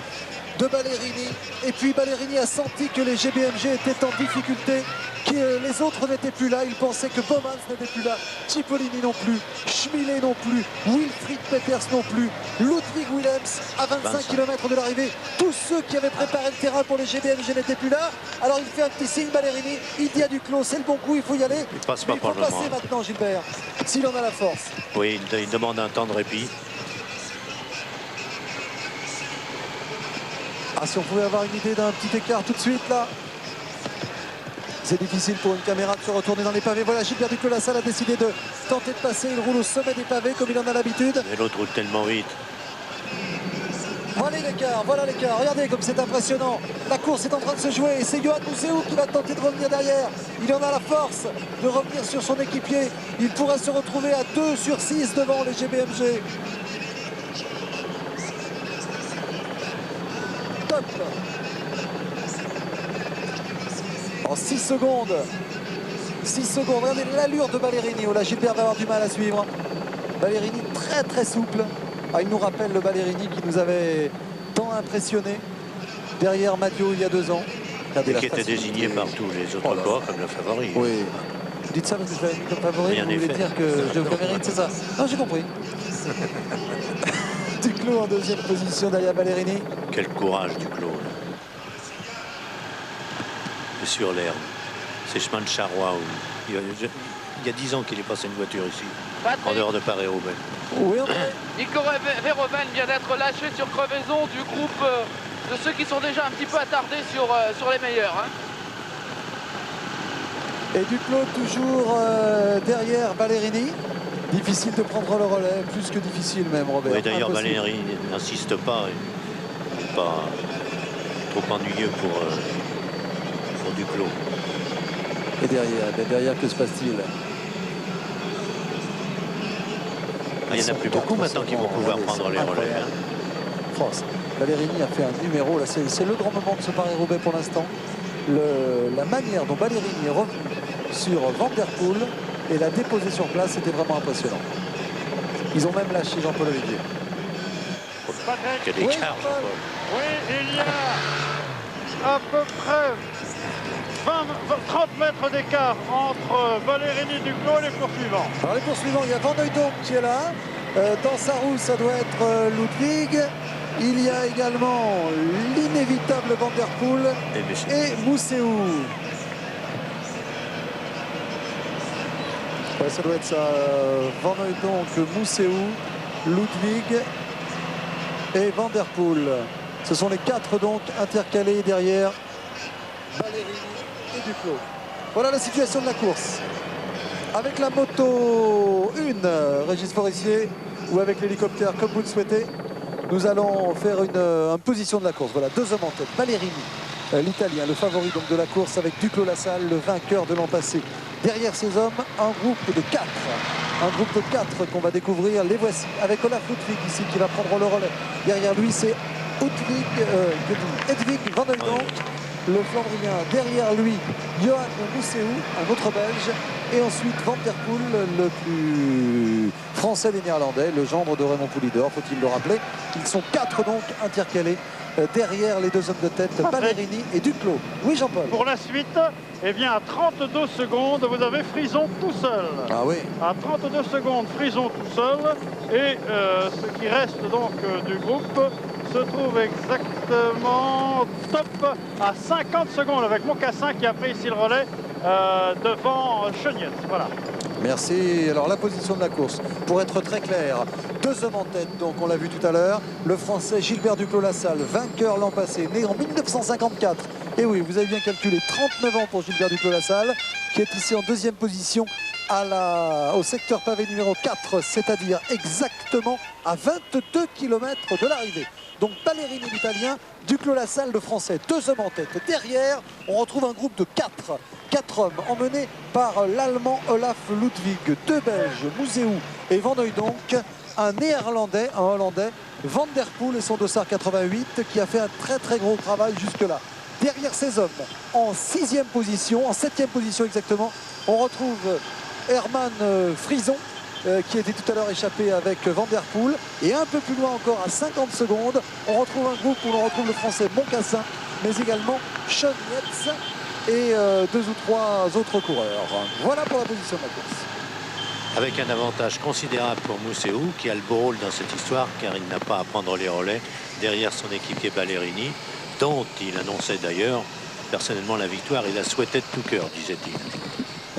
de Ballerini. Et puis Ballerini a senti que les GBMG étaient en difficulté, que les autres n'étaient plus là. Il pensait que Bowmans n'était plus là, Cipollini non plus, Schmillet non plus, Wilfried Peters non plus, Ludwig Willems à 25 km de l'arrivée. Tous ceux qui avaient préparé le terrain pour les GBMG n'étaient plus là. Alors il fait un petit signe, Ballerini, il dit à Duclos, c'est le bon coup, il faut y aller. Il passe pas pour le passer moment. Maintenant, Gilbert, s'il en a la force. Oui, il demande un temps de répit. Ah, si on pouvait avoir une idée d'un petit écart tout de suite là. C'est difficile pour une caméra de se retourner dans les pavés. Voilà, Gilbert Duclos-Lassalle a décidé de tenter de passer. Il roule au sommet des pavés comme il en a l'habitude. Mais l'autre roule tellement vite. Voilà l'écart, voilà l'écart. Regardez comme c'est impressionnant. La course est en train de se jouer. C'est Johan Museeuw qui va tenter de revenir derrière. Il en a la force de revenir sur son équipier. Il pourrait se retrouver à 2 sur 6 devant les GBMG. Top. En 6 secondes. 6 secondes. Regardez l'allure de Ballerini. Oh là, Gilbert va avoir du mal à suivre. Ballerini très souple. Ah, il nous rappelle le Ballerini qui nous avait tant impressionné derrière Maggio il y a 2 ans. Et qui était désigné par tous les autres corps comme le favori. Oui. Vous dites ça parce que je l'avais mis comme favori. Rien vous voulez dire que je le mérite, c'est ça? Non, j'ai compris. Duclos en 2e position derrière Ballerini. Quel courage Duclos. Et sur l'herbe. C'est chemin de Charrois. Il y a 10 ans qu'il est passé une voiture ici. En dehors de Paris-Roubaix. Oui, Nico Verhoeven vient d'être lâché sur crevaison du groupe de ceux qui sont déjà un petit peu attardés sur les meilleurs. Hein. Et Duclos toujours derrière Ballerini. Difficile de prendre le relais, plus que difficile même, Robert. Oui, d'ailleurs, Ballerini n'insiste pas. Il n'est pas trop ennuyeux pour Duclos. Et derrière, que se passe-t-il? Il n'y en a plus beaucoup maintenant qui vont pouvoir prendre les relais. Hein. France. Ballerini a fait un numéro, là c'est le grand moment de ce Paris-Roubaix pour l'instant. La manière dont Ballerini est revenu sur Van Der Poel et l'a déposé sur place, c'était vraiment impressionnant. Ils ont même lâché Jean-Paul Olivier. Quel écart, Jean-Paul. Oui, il y a à peu près 30 mètres d'écart entre Ballerini, Duclos et les poursuivants. Alors les poursuivants, il y a Van Hooydonk qui est là. Dans sa roue, ça doit être Ludwig. Il y a également l'inévitable Van Der Poel et Museeuw. Ouais, ça doit être ça. Van Hooydonk, Museeuw, Ludwig et Van Der Poel. Ce sont les 4 donc intercalés derrière Ballerini et Duclos. Voilà la situation de la course. Avec la moto 1, Régis Forissier, ou avec l'hélicoptère, comme vous le souhaitez, nous allons faire une position de la course. Voilà, 2 hommes en tête. Ballerini, l'Italien, le favori donc de la course, avec Duclos-Lassalle, le vainqueur de l'an passé. Derrière ces hommes, un groupe de 4. Un groupe de 4 qu'on va découvrir. Les voici, avec Olaf Ludwig ici, qui va prendre le relais. Derrière lui, c'est Hedwig Van Hooydonk, le Flandrien. Derrière lui, Johan Museeuw, un autre Belge. Et ensuite, Van Der Poel, le plus français des Néerlandais, le gendre de Raymond Poulidor, faut-il le rappeler. Ils sont 4 donc intercalés derrière les 2 hommes de tête, Ballerini et Duclos. Oui, Jean-Paul. Pour la suite, eh bien, à 32 secondes, vous avez Frison tout seul. Ah oui. À 32 secondes, Frison tout seul. Et ce qui reste donc du groupe, se trouve exactement top à 50 secondes avec Mocassin qui a pris ici le relais devant Cheniette. Voilà. Merci. Alors la position de la course, pour être très clair, 2 hommes en tête, donc on l'a vu tout à l'heure. Le Français Gilbert Duclos-Lassalle, vainqueur l'an passé, né en 1954. Et oui, vous avez bien calculé, 39 ans pour Gilbert Duclos-Lassalle, qui est ici en 2e position au secteur pavé numéro 4, c'est-à-dire exactement à 22 km de l'arrivée. Donc Ballerini l'italien, Duclos-Lassalle le français, 2 hommes en tête. Derrière, on retrouve un groupe de 4 hommes emmenés par l'allemand Olaf Ludwig, 2 Belges, Mouzeou et Van Hooijdonk, un néerlandais, un hollandais, Van der Poel et son dossard 88 qui a fait un très gros travail jusque-là. Derrière ces hommes, en 6e position, en 7e position exactement, on retrouve Herman Frison, qui était tout à l'heure échappé avec Van der Poel. Et un peu plus loin encore, à 50 secondes, on retrouve un groupe où l'on retrouve le français Mocassin, mais également Sean Yates et 2 ou 3 autres coureurs. Voilà pour la position de la course. Avec un avantage considérable pour Mouzeou, qui a le beau rôle dans cette histoire, car il n'a pas à prendre les relais derrière son équipier Ballerini, dont il annonçait d'ailleurs personnellement la victoire. Il la souhaitait de tout cœur, disait-il.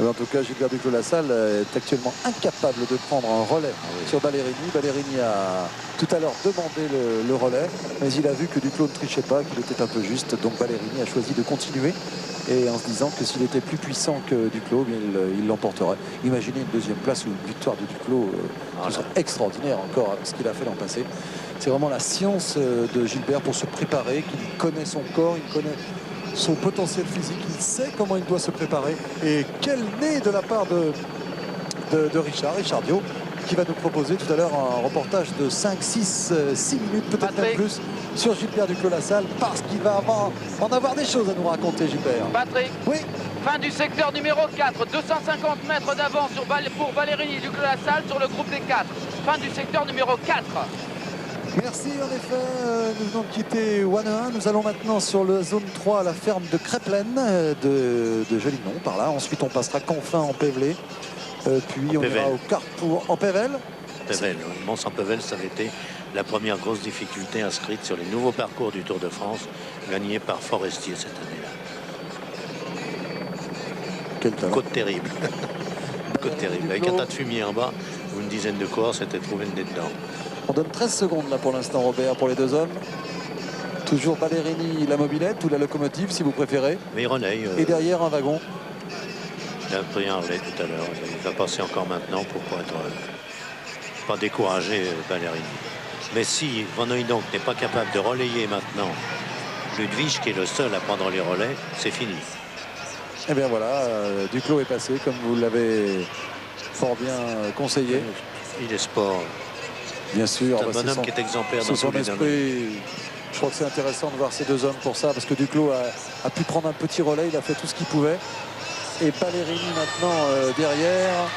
En tout cas, Gilbert Duclos-Lassalle est actuellement incapable de prendre un relais sur Ballerini. Ballerini a tout à l'heure demandé le relais, mais il a vu que Duclos ne trichait pas, qu'il était un peu juste. Donc Ballerini a choisi de continuer, et en se disant que s'il était plus puissant que Duclos, il l'emporterait. Imaginez une 2e place ou une victoire de Duclos, ce serait extraordinaire encore avec ce qu'il a fait l'an passé. C'est vraiment la science de Gilbert pour se préparer, qu'il connaît son corps, il connaît son potentiel physique, il sait comment il doit se préparer. Et quel nez de la part de Richard Dio, qui va nous proposer tout à l'heure un reportage de 5, 6 minutes, peut-être même plus, sur Gilbert Duclos-Lassalle, parce qu'il va en avoir des choses à nous raconter, Gilbert. Patrick, oui. Fin du secteur numéro 4, 250 mètres d'avance pour Ballerini Duclos-Lassalle sur le groupe des 4. Fin du secteur numéro 4. Merci, en effet, nous venons de quitter One. Nous allons maintenant sur la zone 3 à la ferme de Créplen de Jolinon, par là. Ensuite, on passera Confin en Pévelé. Puis on ira au Carrefour en Pével. Pével, oui. Mons-en-Pével, ça avait été la première grosse difficulté inscrite sur les nouveaux parcours du Tour de France, gagné par Forestier cette année-là. Quel talent. Côte terrible. Côte terrible. Avec un tas de fumier en bas, ou une dizaine de coureurs, c'était trouvé le nez dedans. On donne 13 secondes là pour l'instant, Robert, pour les 2 hommes. Toujours Ballerini, la mobilette ou la locomotive, si vous préférez. Mais il relaye. Et derrière, un wagon. Il a pris un relais tout à l'heure. Il va passer encore maintenant pour pas décourager Ballerini. Mais si Van Hooijdonk n'est pas capable de relayer maintenant Ludwig, qui est le seul à prendre les relais, c'est fini. Et bien voilà, Duclos est passé, comme vous l'avez fort bien conseillé. Il est sport. Bien sûr. C'est un bonhomme qui est exemplaire dans son esprit. Je crois que c'est intéressant de voir ces 2 hommes pour ça, parce que Duclos a pu prendre un petit relais, il a fait tout ce qu'il pouvait. Et Ballerini maintenant derrière,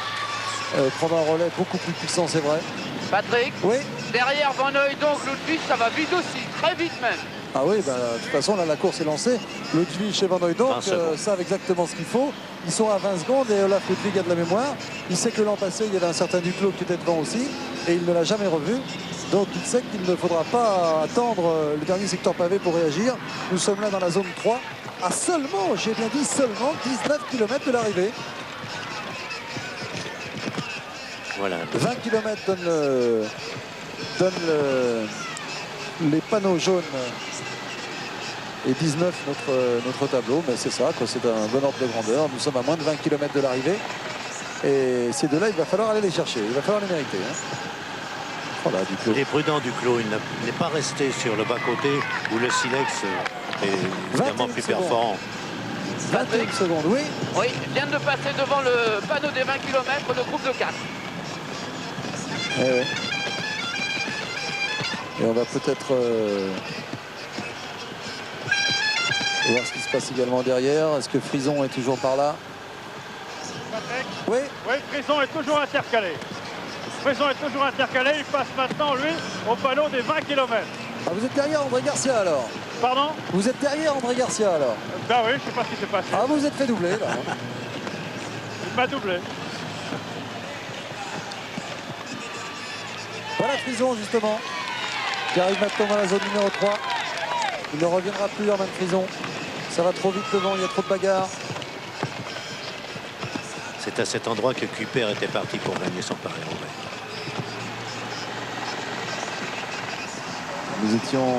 prendre un relais beaucoup plus puissant, c'est vrai. Patrick, oui. Derrière Van Hooijdonk, Ludwig, ça va vite aussi, très vite même. Ah oui, bah, de toute façon, là, la course est lancée. Ludwig et Van Hooijdonk savent exactement ce qu'il faut. Ils sont à 20 secondes et Olaf Ludwig a de la mémoire. Il sait que l'an passé, il y avait un certain Duclos qui était devant aussi et il ne l'a jamais revu. Donc il sait qu'il ne faudra pas attendre le dernier secteur pavé pour réagir. Nous sommes là dans la zone 3 à seulement, j'ai bien dit seulement, 19 km de l'arrivée. Voilà. 20 km donne les panneaux jaunes et 19 notre tableau, mais c'est ça, c'est un bon ordre de grandeur. Nous sommes à moins de 20 km de l'arrivée et ces 2-là, il va falloir aller les chercher, il va falloir les mériter. Voilà, il est prudent Duclos, il n'est pas resté sur le bas-côté où le Silex est évidemment plus performant. 21 secondes, oui. Oui, il vient de passer devant le panneau des 20 km de groupe de 4. Et on va peut-être voir ce qui se passe également derrière. Est-ce que Frison est toujours par là? Patrick? Oui. Oui, Frison est toujours intercalé. Frison est toujours intercalé. Il passe maintenant, lui, au panneau des 20 km. Ah, vous êtes derrière André Garcia alors? Pardon? Vous êtes derrière André Garcia alors? Ben oui, je ne sais pas ce qui s'est passé. Ah, vous êtes fait doubler là. Il m'a doublé. Voilà Frison justement. qui arrive maintenant dans la zone numéro 3. Il ne reviendra plus en Frison. Ça va trop vite devant, il y a trop de bagarres. C'est à cet endroit que Kuiper était parti pour gagner son Paris-Roubaix. Nous étions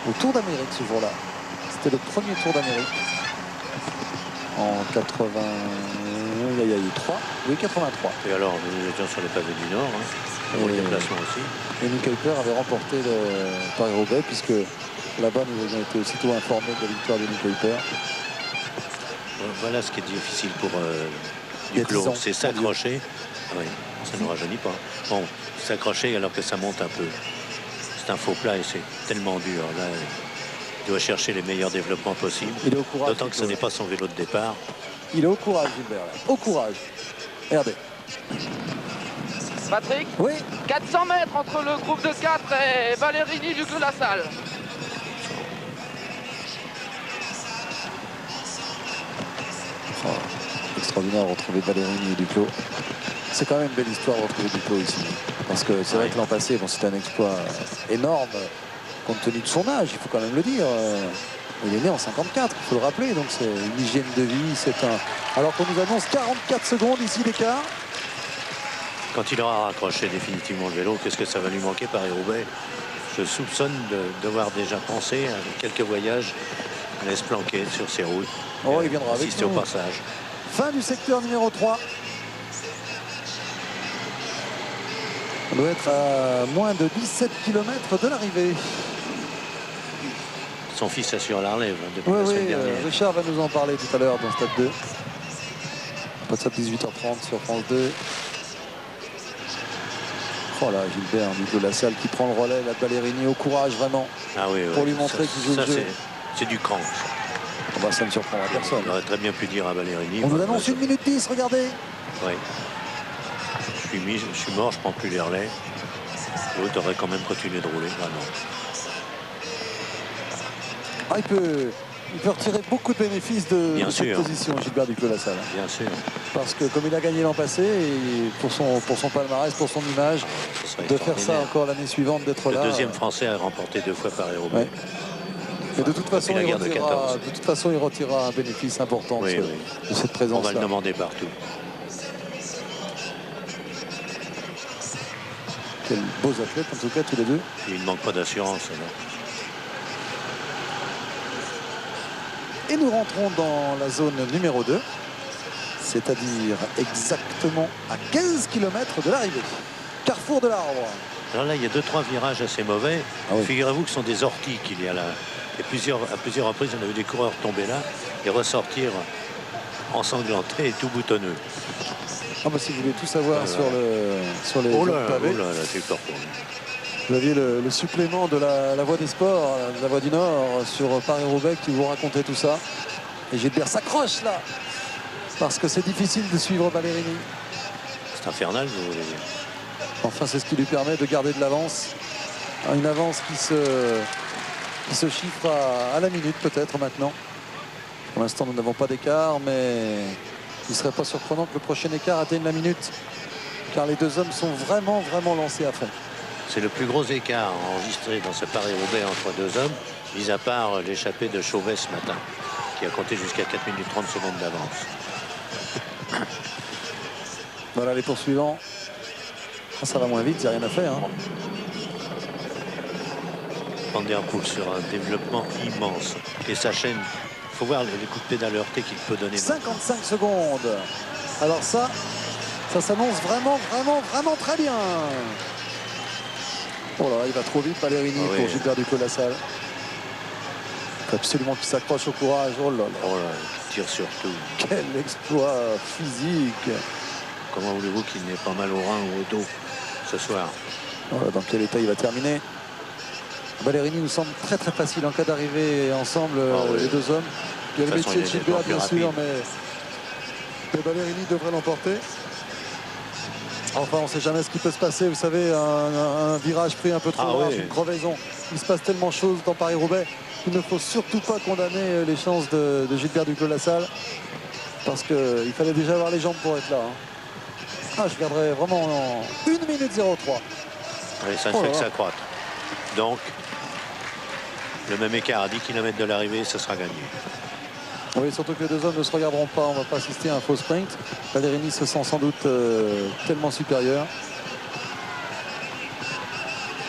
au Tour d'Amérique ce jour-là. C'était le premier Tour d'Amérique. En 83. Oui, 83. Et alors, nous étions sur les pavés du Nord, hein, pour le déplacement aussi. Et Nick Kuiper avait remporté le Paris-Roubaix, puisque là-bas, nous avions été aussitôt informés de la victoire de Nick Kuiper. Voilà ce qui est difficile pour Il y a 10 Duclos, ans, c'est s'accrocher. Ah oui, ça ne rajeunit pas. Bon, s'accrocher alors que ça monte un peu. C'est un faux plat et c'est tellement dur. Là, il doit chercher les meilleurs développements possibles. Il est au courage. D'autant que ce n'est pas son vélo de départ. Il est au courage, Gilbert. Là. Au courage. Regardez. Patrick, Oui. 400 mètres entre le groupe de 4 et Ballerini du Clos La Salle. Oh, extraordinaire de retrouver Ballerini et Duclos. C'est quand même une belle histoire de retrouver Duclos ici. Parce que c'est vrai que l'an passé, bon, c'était un exploit énorme compte tenu de son âge, il faut quand même le dire. Il est né en 54, il faut le rappeler. Donc c'est une hygiène de vie. C'est un. Alors qu'on nous annonce 44 secondes ici d'écart. Quand il aura raccroché définitivement le vélo, qu'est-ce que ça va lui manquer Paris-Roubaix? Je soupçonne de devoir déjà penser à quelques voyages à se planquer sur ces routes. Oh, il viendra avec assister au nous. passage. Fin du secteur numéro 3. On doit être à moins de 17 km de l'arrivée. Son fils assure la relève depuis Oui, la semaine oui, dernière. Richard va nous en parler tout à l'heure dans Stade 2. Pas de 18h30 sur France 2. Oh là, Gilbert, Nico Lassalle qui prend le relais, la Ballerini au courage vraiment. Ah oui, pour lui montrer qu'il joue le jeu. C'est du cran. Bah, ça ne surprendra personne. Il aurait très bien pu dire à Ballerini. On nous annonce 1 minute 10, regardez. Oui. Je suis mort, je prends plus les relais. L'autre aurait quand même continué de rouler. Ah non. Ah, il peut retirer beaucoup de bénéfices de cette position, Gilbert Duclos-Lassalle. Bien sûr. Parce que comme il a gagné l'an passé, et pour son palmarès, pour son image, de faire ça encore l'année suivante, d'être là. Le deuxième Français a remporté 2 fois Paris-Roubaix. Ouais. Mais de toute façon, il retirera un bénéfice important de cette présence-là. On va le demander partout. Quels beaux athlètes, en tout cas, tous les deux. Et il ne manque pas d'assurance. Et nous rentrons dans la zone numéro 2, c'est-à-dire exactement à 15 km de l'arrivée. Carrefour de l'Arbre. Alors là, il y a 2-3 virages assez mauvais. Ah oui. Figurez-vous que ce sont des orties qu'il y a là. Et à plusieurs reprises, on a vu des coureurs tomber là et ressortir ensanglantés et tout boutonneux. Ah bah si vous voulez tout savoir sur les pavés, j'ai peur pour lui. Vous aviez le supplément de la Voix des Sports, de la Voix du Nord, sur Paris-Roubaix qui vous racontait tout ça. Et Gilbert s'accroche là, parce que c'est difficile de suivre Ballerini. C'est infernal, vous voulez dire. Enfin, c'est ce qui lui permet de garder de l'avance. Une avance qui se chiffre à la minute peut-être maintenant. Pour l'instant, nous n'avons pas d'écart, mais il ne serait pas surprenant que le prochain écart atteigne la minute. Car les deux hommes sont vraiment, vraiment lancés à fond. C'est le plus gros écart enregistré dans ce Paris-Roubaix entre deux hommes, mis à part l'échappée de Chauvet ce matin, qui a compté jusqu'à 4 minutes 30 secondes d'avance. Voilà les poursuivants. Ah, ça va moins vite, il n'y a rien à faire. Hein. Van der Poel sur un développement immense. Et sa chaîne, il faut voir les coups de pédale heurtés qu'il peut donner. 55 secondes. Alors ça s'annonce vraiment, vraiment, vraiment très bien. Oh là, il va trop vite, Ballerini, pour Gilbert Duclos-Lassalle. Il faut absolument qu'il s'accroche au courage. Oh là là. Oh là, il tire surtout. Quel exploit physique. Comment voulez-vous qu'il n'ait pas mal au rein ou au dos ce soir? Voilà, dans quel état il va terminer. Ballerini nous semble très très facile en cas d'arrivée ensemble, les deux hommes. Il y a le métier de Gilbert, bien sûr, mais Ballerini devrait l'emporter. Enfin, on ne sait jamais ce qui peut se passer. Vous savez, un virage pris un peu trop large, une crevaison. Il se passe tellement de choses dans Paris-Roubaix. Il ne faut surtout pas condamner les chances de Gilbert Duclos-Lassalle. Parce qu'il fallait déjà avoir les jambes pour être là. Hein. Ah, je garderais vraiment en 1 minute 03. Oui, ça ne fait que s'accroître. Donc, le même écart à 10 km de l'arrivée, ce sera gagné. Oui, surtout que les deux hommes ne se regarderont pas. On ne va pas assister à un faux sprint. Ballerini se sent sans doute tellement supérieur.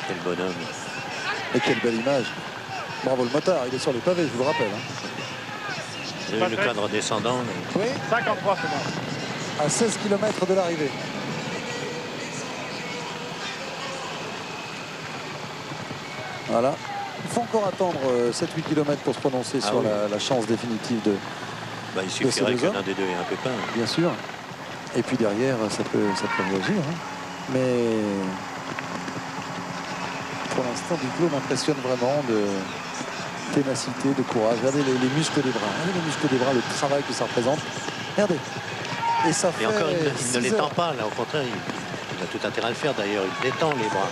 Quel bonhomme. Et quelle belle image. Bravo le motard, il est sur les pavés, je vous le rappelle. Vous avez vu le cadre descendant. Oui, 53 secondes. à 16 km de l'arrivée. Voilà. Il faut encore attendre 7-8 km pour se prononcer sur oui. la chance définitive de, Bah, il suffirait deux que hommes. l'un des deux ait un pépin. bien sûr. Et puis derrière, ça peut réagir. Hein. Mais pour l'instant, Duclos m'impressionne vraiment de ténacité, de courage. Regardez les muscles des bras. Regardez les muscles des bras, le travail que ça représente. Regardez. Et ça fait Et encore, il ne 6 l'étend heures. pas, là, au contraire, il a tout intérêt à le faire. D'ailleurs, il détend les bras.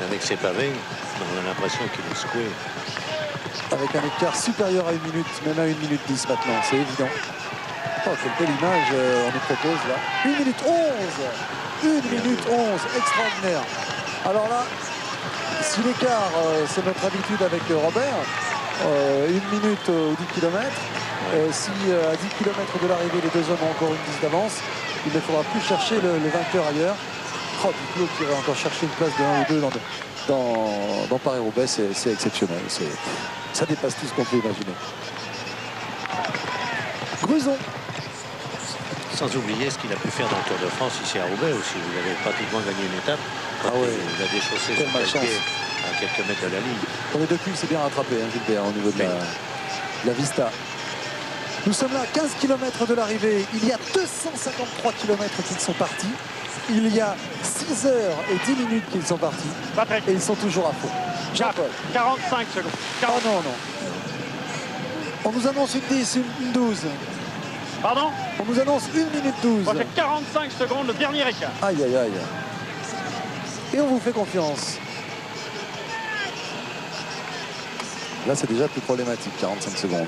Avec ses pavés, on a l'impression qu'il est secoué. Avec un écart supérieur à 1 minute, même à 1 minute 10 maintenant, c'est évident. Oh, quelle belle image on nous propose là. 1 minute 11 1 minute 11, extraordinaire. Alors là, si l'écart, c'est notre habitude avec Robert, 1 minute ou 10 km, si à 10 km de l'arrivée, les deux hommes ont encore une 10 d'avance, il ne faudra plus chercher le vainqueur ailleurs. Oh, Duclos qui irait encore chercher une place de 1 ou 2 dans Paris-Roubaix, c'est exceptionnel. Ça dépasse tout ce qu'on peut imaginer. Gruson. Sans oublier ce qu'il a pu faire dans le Tour de France ici à Roubaix aussi. Il avait pratiquement gagné une étape quand Ah ouais. il a déchaussé Quelle son malchance. pied à quelques mètres de la ligne. Pour les deux culs, c'est bien rattrapé, hein, Gilbert, au niveau de la Vista. Nous sommes là à 15 km de l'arrivée. Il y a 253 km qu'ils sont partis. Il y a 6 heures et 10 minutes qu'ils sont partis. Patrick, Et ils sont toujours à fond. Jean-Paul. 45 secondes. Oh non, non. On nous annonce une 10, une 12. Pardon? On nous annonce 1 minute 12. Moi, c'est 45 secondes, le dernier écart. Aïe, aïe, aïe. Et on vous fait confiance. Là, c'est déjà plus problématique, 45 secondes.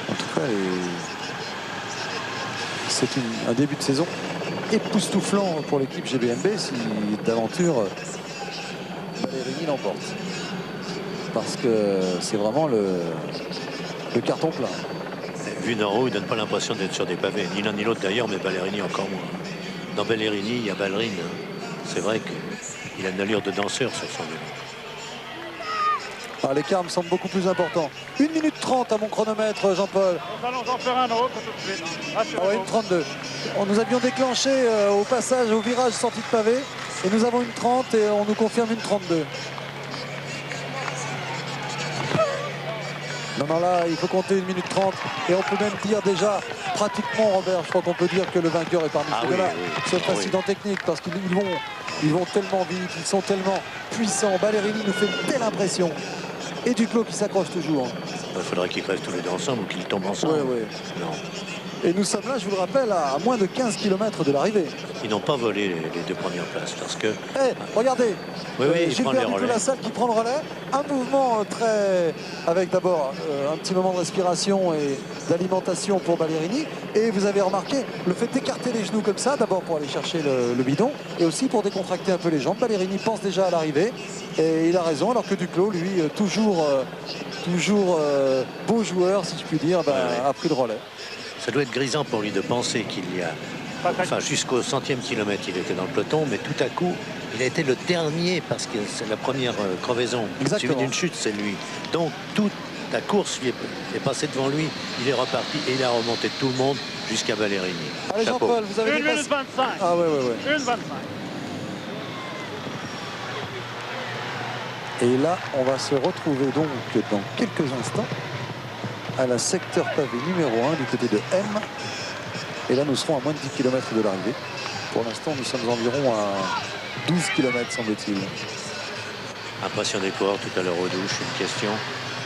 En tout cas, c'est un début de saison époustouflant pour l'équipe GBMB si d'aventure Ballerini l'emporte. Parce que c'est vraiment le carton plein. Vu d'en haut, il ne donne pas l'impression d'être sur des pavés. Ni l'un ni l'autre d'ailleurs, mais Ballerini encore moins. Dans Ballerini, il y a Ballerine. C'est vrai qu'il a une allure de danseur sur son vélo. Ah, l'écart me semble beaucoup plus important. 1 minute 30 à mon chronomètre, Jean-Paul. Nous allons en faire un autre tout de suite. Ah ouais, Rassurez-vous. une 32. Nous avions déclenché au passage, au virage sortie de pavé. Et nous avons une 30 et on nous confirme une 32. Non, non, là, il faut compter 1 minute 30. Et on peut même dire déjà, pratiquement, Robert, je crois qu'on peut dire que le vainqueur est parmi ces deux-là. Sauf incident technique, parce qu'ils vont tellement vite, ils sont tellement puissants. Ballerini nous fait une telle impression. Et Duclos qui s'accroche toujours. Il faudrait qu'ils crèvent tous les deux ensemble ou qu'ils tombent ensemble. Ouais, ouais. Non. Et nous sommes là, je vous le rappelle, à moins de 15 km de l'arrivée. Ils n'ont pas volé les deux premières places parce que Eh, regardez, Oui, il prend Gilbert les relais. Duclos-Lassalle qui prend le relais. Un mouvement très... avec d'abord un petit moment de respiration et d'alimentation pour Ballerini. Et vous avez remarqué le fait d'écarter les genoux comme ça, d'abord pour aller chercher le bidon et aussi pour décontracter un peu les jambes. Ballerini pense déjà à l'arrivée et il a raison, alors que Duclos, lui, toujours beau joueur, si je puis dire, a pris le relais. ça doit être grisant pour lui de penser qu'il y a... Enfin, jusqu'au 100e kilomètre, il était dans le peloton, mais tout à coup, il a été le dernier parce que c'est la première crevaison. Exactement. Suivi d'une chute, c'est lui. Donc, toute la course lui est passée devant lui, il est reparti et il a remonté tout le monde jusqu'à Ballerini. Allez, Chapeau. Jean-Paul, vous avez 1 minute dépassé... 25. Ah ouais, ouais, ouais. 1 25. Et là, on va se retrouver donc dans quelques instants à la secteur pavé numéro 1 du côté de M. Et là, nous serons à moins de 10 km de l'arrivée. Pour l'instant, nous sommes environ à 12 km, semble-t-il. Impression des coureurs tout à l'heure aux douches, une question.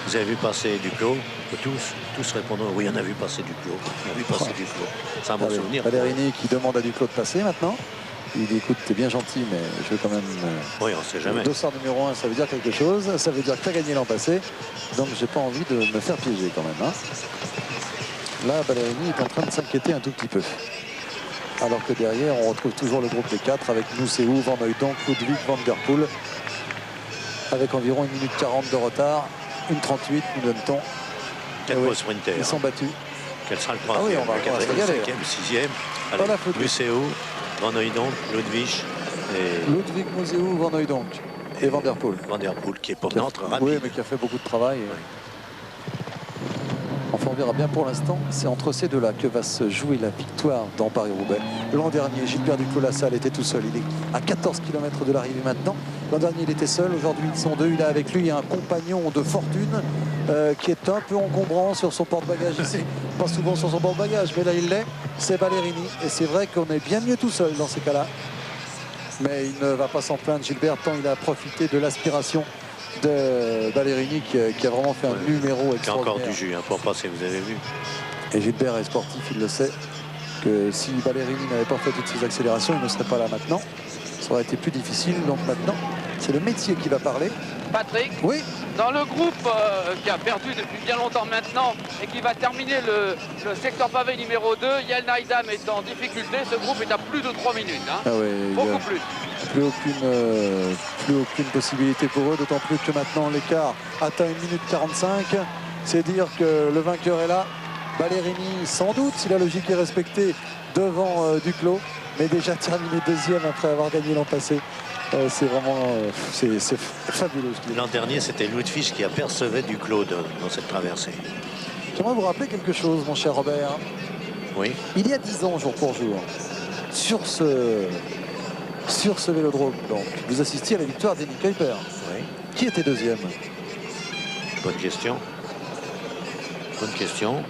Vous avez vu passer Duclos? Tous répondant oui, on a vu passer Duclos. On a vu passer Duclos. C'est un bon souvenir. Ballerini qui demande à Duclos de passer maintenant. Il dit, écoute, t'es bien gentil, mais je veux quand même... Oui, on ne sait jamais. Dossard numéro 1, ça veut dire quelque chose. Ça veut dire que tu as gagné l'an passé. Donc, j'ai pas envie de me faire piéger quand même. Hein. Là, Ballerini est en train de s'inquiéter un tout petit peu. Alors que derrière, on retrouve toujours le groupe des 4 avec Mousseau, Van Hooijdonk, Ludwig van der Poel. Avec environ 1 minute 40 de retard. 1:38, nous donne-t-on. 4 beaux sprinters. Ils sont battus. Quel sera le Ah oui, troisième, on va le quatrième, se régaler. le 5e, 6e? Pas la faute. Mousseau, Van Hooijdonk, Ludwig et Ludwig Mousseau, Van Hooijdonk et Van der Poel. Van der Poel qui est pour notre rapide. Oui, mais qui a fait beaucoup de travail. Enfin, on verra bien pour l'instant. C'est entre ces deux-là que va se jouer la victoire dans Paris-Roubaix. L'an dernier, Gilbert Duclos-Lassalle était tout seul. Il est à 14 km de l'arrivée maintenant. L'an dernier, il était seul. Aujourd'hui, ils sont deux. Il a avec lui un compagnon de fortune qui est un peu encombrant sur son porte-bagages ici. Pas souvent sur son porte-bagages, mais là, il l'est. C'est Ballerini. Et c'est vrai qu'on est bien mieux tout seul dans ces cas-là. Mais il ne va pas s'en plaindre, Gilbert, tant il a profité de l'aspiration de Ballerini qui a vraiment fait un numéro Il y a encore extraordinaire. du jus pour passer, vous avez vu. Et Gilbert est sportif, il le sait, que si Ballerini n'avait pas fait toutes ces accélérations, il ne serait pas là maintenant. Ça aurait été plus difficile, donc maintenant, c'est le métier qui va parler. Patrick, Oui, dans le groupe qui a perdu depuis bien longtemps maintenant et qui va terminer le secteur pavé numéro 2, Jelle Naidam est en difficulté. Ce groupe est à plus de 3 minutes. Hein. ah ouais, il y a Beaucoup plus. plus aucune possibilité pour eux, d'autant plus que maintenant l'écart atteint 1 minute 45. C'est dire que le vainqueur est là. Ballerini, sans doute, si la logique est respectée, devant Duclos, mais déjà terminé deuxième après avoir gagné l'an passé. C'est vraiment c'est fabuleux. L'an dernier, c'était Ludwig qui apercevait Duclos dans cette traversée. J'aimerais vous rappeler quelque chose, mon cher Robert. Oui. Il y a 10 ans, jour pour jour, sur ce vélodrome, donc, vous assistiez à la victoire d'Eddie Kuiper. Oui. Qui était deuxième? Bonne question. Bonne question.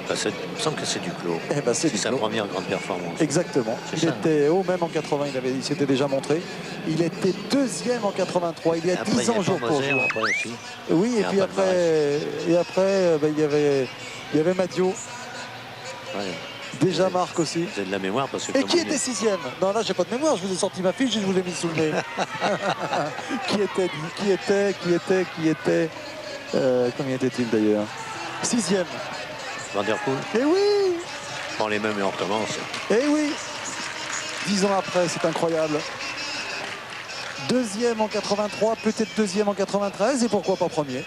Bah, il me semble que c'est Duclos. Eh ben, c'est C'est sa Duclos. première grande performance. Exactement. C'est Il ça. était haut, même en 80, il s'était déjà montré. Il était deuxième en 83. Il y a Après, 10 il y ans, a jour pour Moser, jour. après aussi. Oui, et Et puis un après, ben, il y avait Madio. Ouais. Déjà Marc aussi. Vous avez de la mémoire parce que Et comme qui on était est- sixième? Non, là, j'ai pas de mémoire. Je vous ai sorti ma fiche et je vous l'ai mis sous le nez. Qui était combien était-il d'ailleurs? Sixième. Van der Poel Eh oui! prend les mêmes et on recommence. Eh oui! 10 ans après, c'est incroyable. Deuxième en 83, peut-être deuxième en 93 et pourquoi pas premier?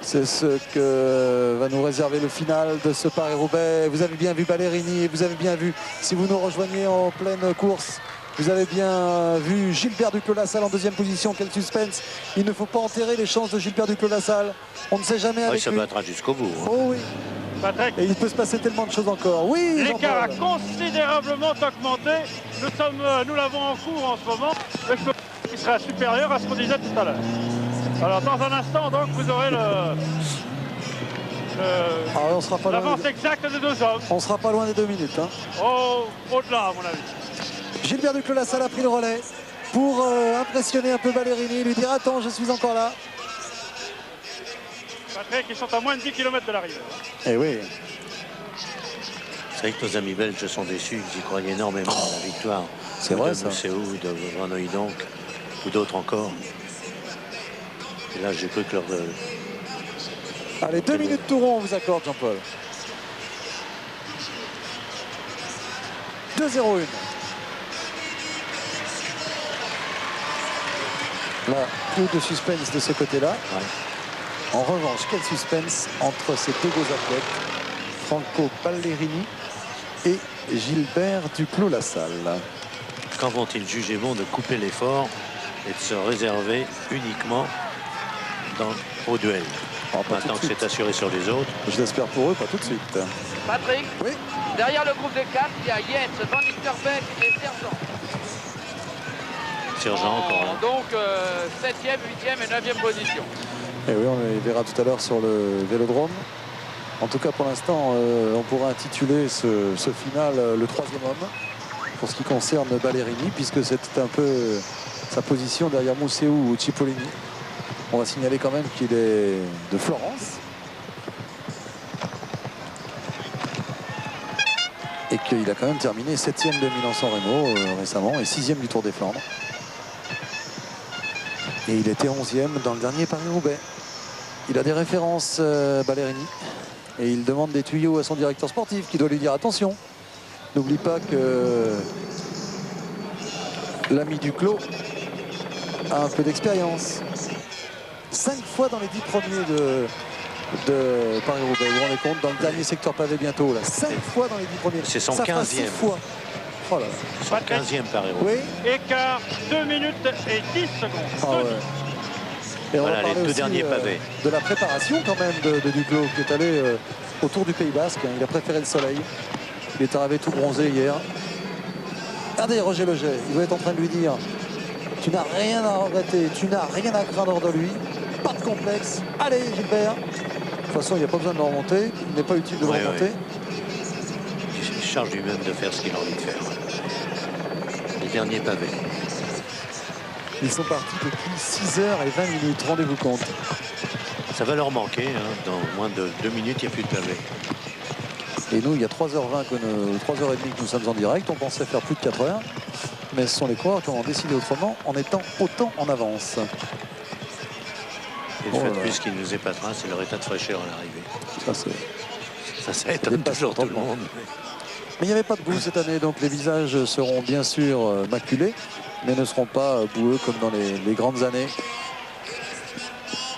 C'est ce que va nous réserver le final de ce Paris-Roubaix. Vous avez bien vu Ballerini, vous avez bien vu, si vous nous rejoignez en pleine course, vous avez bien vu Gilbert Duclos-Lassalle en deuxième position. Quel suspense! Il ne faut pas enterrer les chances de Gilbert Duclos-Lassalle. On ne sait jamais Ah, il avec se lui. battra jusqu'au bout. Hein. Oh oui, Patrick, et il peut se passer tellement de choses encore. Oui, l'écart a Jean-Paul. considérablement augmenté. Nous l'avons en cours en ce moment. Le score qui sera supérieur à ce qu'on disait tout à l'heure. Alors dans un instant, donc, vous aurez Ah, on sera pas loin. l'avance exacte des deux hommes. On sera pas loin des 2 minutes. Hein. Au-delà, à mon avis. Gilbert Duclos-Lassalle a pris le relais pour impressionner un peu Ballerini, lui dire attends, je suis encore là. Patrick, ils sont à moins de 10 km de l'arrivée. Eh oui. C'est vrai que nos amis belges sont déçus. Ils y croyaient énormément à la victoire. C'est Ou vrai, de ça. Mousseau, ou de Van Hooijdonk, ou d'autres encore. Et là, j'ai cru que leur... Allez, 2 minutes tout rond, on vous accorde, Jean-Paul. 2-0-1. Là, plus de suspense de ce côté-là. Ouais. En revanche, quel suspense entre ces deux beaux athlètes, Franco Ballerini et Gilbert Duclos-Lassalle. Quand vont-ils juger bon de couper l'effort et de se réserver uniquement au duel? Oh, pas tout Maintenant de que suite. c'est assuré sur les autres, Je l'espère pour eux, pas tout de suite. Patrick, Oui. derrière le groupe des 4, il y a Jens, Van Nistelrooy et Sergent. Sergent encore là. Donc 7e, 8e et 9e position. Et oui, on les verra tout à l'heure sur le vélodrome. En tout cas, pour l'instant, on pourra intituler ce final le troisième homme pour ce qui concerne Ballerini, puisque c'est un peu sa position derrière Mousseau ou Cipollini. On va signaler quand même qu'il est de Florence et qu'il a quand même terminé 7e de Milan-San Remo récemment et 6e du Tour des Flandres. Et il était 11e dans le dernier Paris-Roubaix. Il a des références, Ballerini, et il demande des tuyaux à son directeur sportif qui doit lui dire attention, N'oublie pas que l'ami Duclos a un peu d'expérience. 5 fois dans les 10 premiers de Paris-Roubaix. Vous vous rendez compte, dans le dernier secteur pavé bientôt, là. 5 fois dans les 10 premiers. C'est son Ça fera 6 15e. fois. Oh là là. Son 15e Paris-Roubaix. Oui. Écart 2 minutes et 10 secondes. Ah ouais. Et on Voilà, va parler les deux aussi, derniers pavés. de la préparation quand même de Duclos qui est allé autour du Pays Basque. Il a préféré le soleil. Il est arrivé tout bronzé hier. Regardez Roger Leget, il va être en train de lui dire: tu n'as rien à regretter, tu n'as rien à craindre de lui, pas de complexe. Allez Gilbert. De toute façon, il n'y a pas besoin de le remonter, il n'est pas utile de le remonter. Il charge lui-même de faire ce qu'il a envie de faire. Les derniers pavés. Ils sont partis depuis 6h20, rendez-vous compte. Ça va leur manquer, hein. Dans moins de 2 minutes, il n'y a plus de pavés. Et nous, il y a 3h20, 3h30 que nous sommes en direct. On pensait faire plus de 4 heures. Mais ce sont les coureurs qui ont décidé autrement en étant autant en avance. Et le fait de plus qui nous épatera, c'est leur état de fraîcheur à l'arrivée. Ça étonne toujours tout le monde. Mais il n'y avait pas de boue cette année, donc les visages seront bien sûr maculés, mais ne seront pas boueux comme dans les grandes années.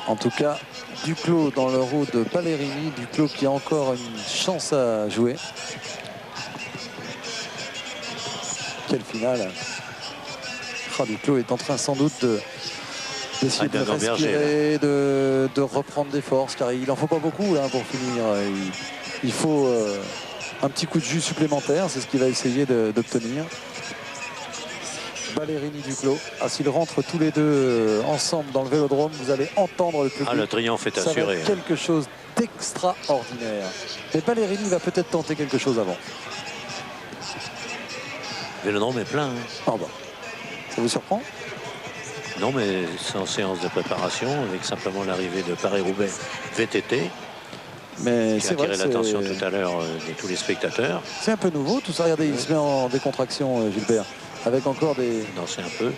En tout cas, Duclos dans le roue de Ballerini. Duclos qui a encore une chance à jouer. Quelle finale. Duclos est en train sans doute d'essayer de respirer, de reprendre des forces, car il n'en faut pas beaucoup là, pour finir. Il faut un petit coup de jus supplémentaire, c'est ce qu'il va essayer d'obtenir. Ballerini, Duclos. S'ils rentrent tous les deux ensemble dans le Vélodrome, vous allez entendre le public. Le triomphe est assuré. Ça va être quelque chose d'extraordinaire. Mais Ballerini va peut-être tenter quelque chose avant. Le Vélodrome est plein. Ah bah. Ça vous surprend? Non, mais c'est en séance de préparation avec simplement l'arrivée de Paris-Roubaix VTT. Mais qui a attiré l'attention tout à l'heure de tous les spectateurs. C'est un peu nouveau tout ça. Regardez, il se met en décontraction, Gilbert, avec encore danser un peu.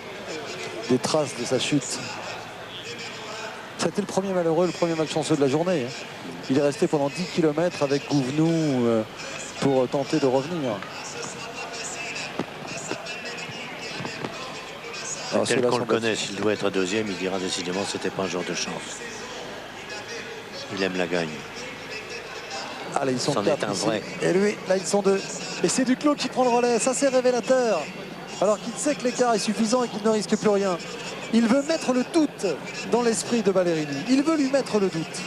Des traces de sa chute. C'était le premier malheureux, le premier malchanceux de la journée. Il est resté pendant 10 km avec Gouvenou pour tenter de revenir. Tel qu'on le connaît, s'il doit être deuxième, il dira décidément que c'était pas un jour de chance. Il aime la gagne. Ah là, ils sont 4 un vrai. Et lui, là ils sont 2. Et c'est Duclos qui prend le relais, ça c'est révélateur. Alors qu'il sait que l'écart est suffisant et qu'il ne risque plus rien. Il veut mettre le doute dans l'esprit de Ballerini. Il veut lui mettre le doute.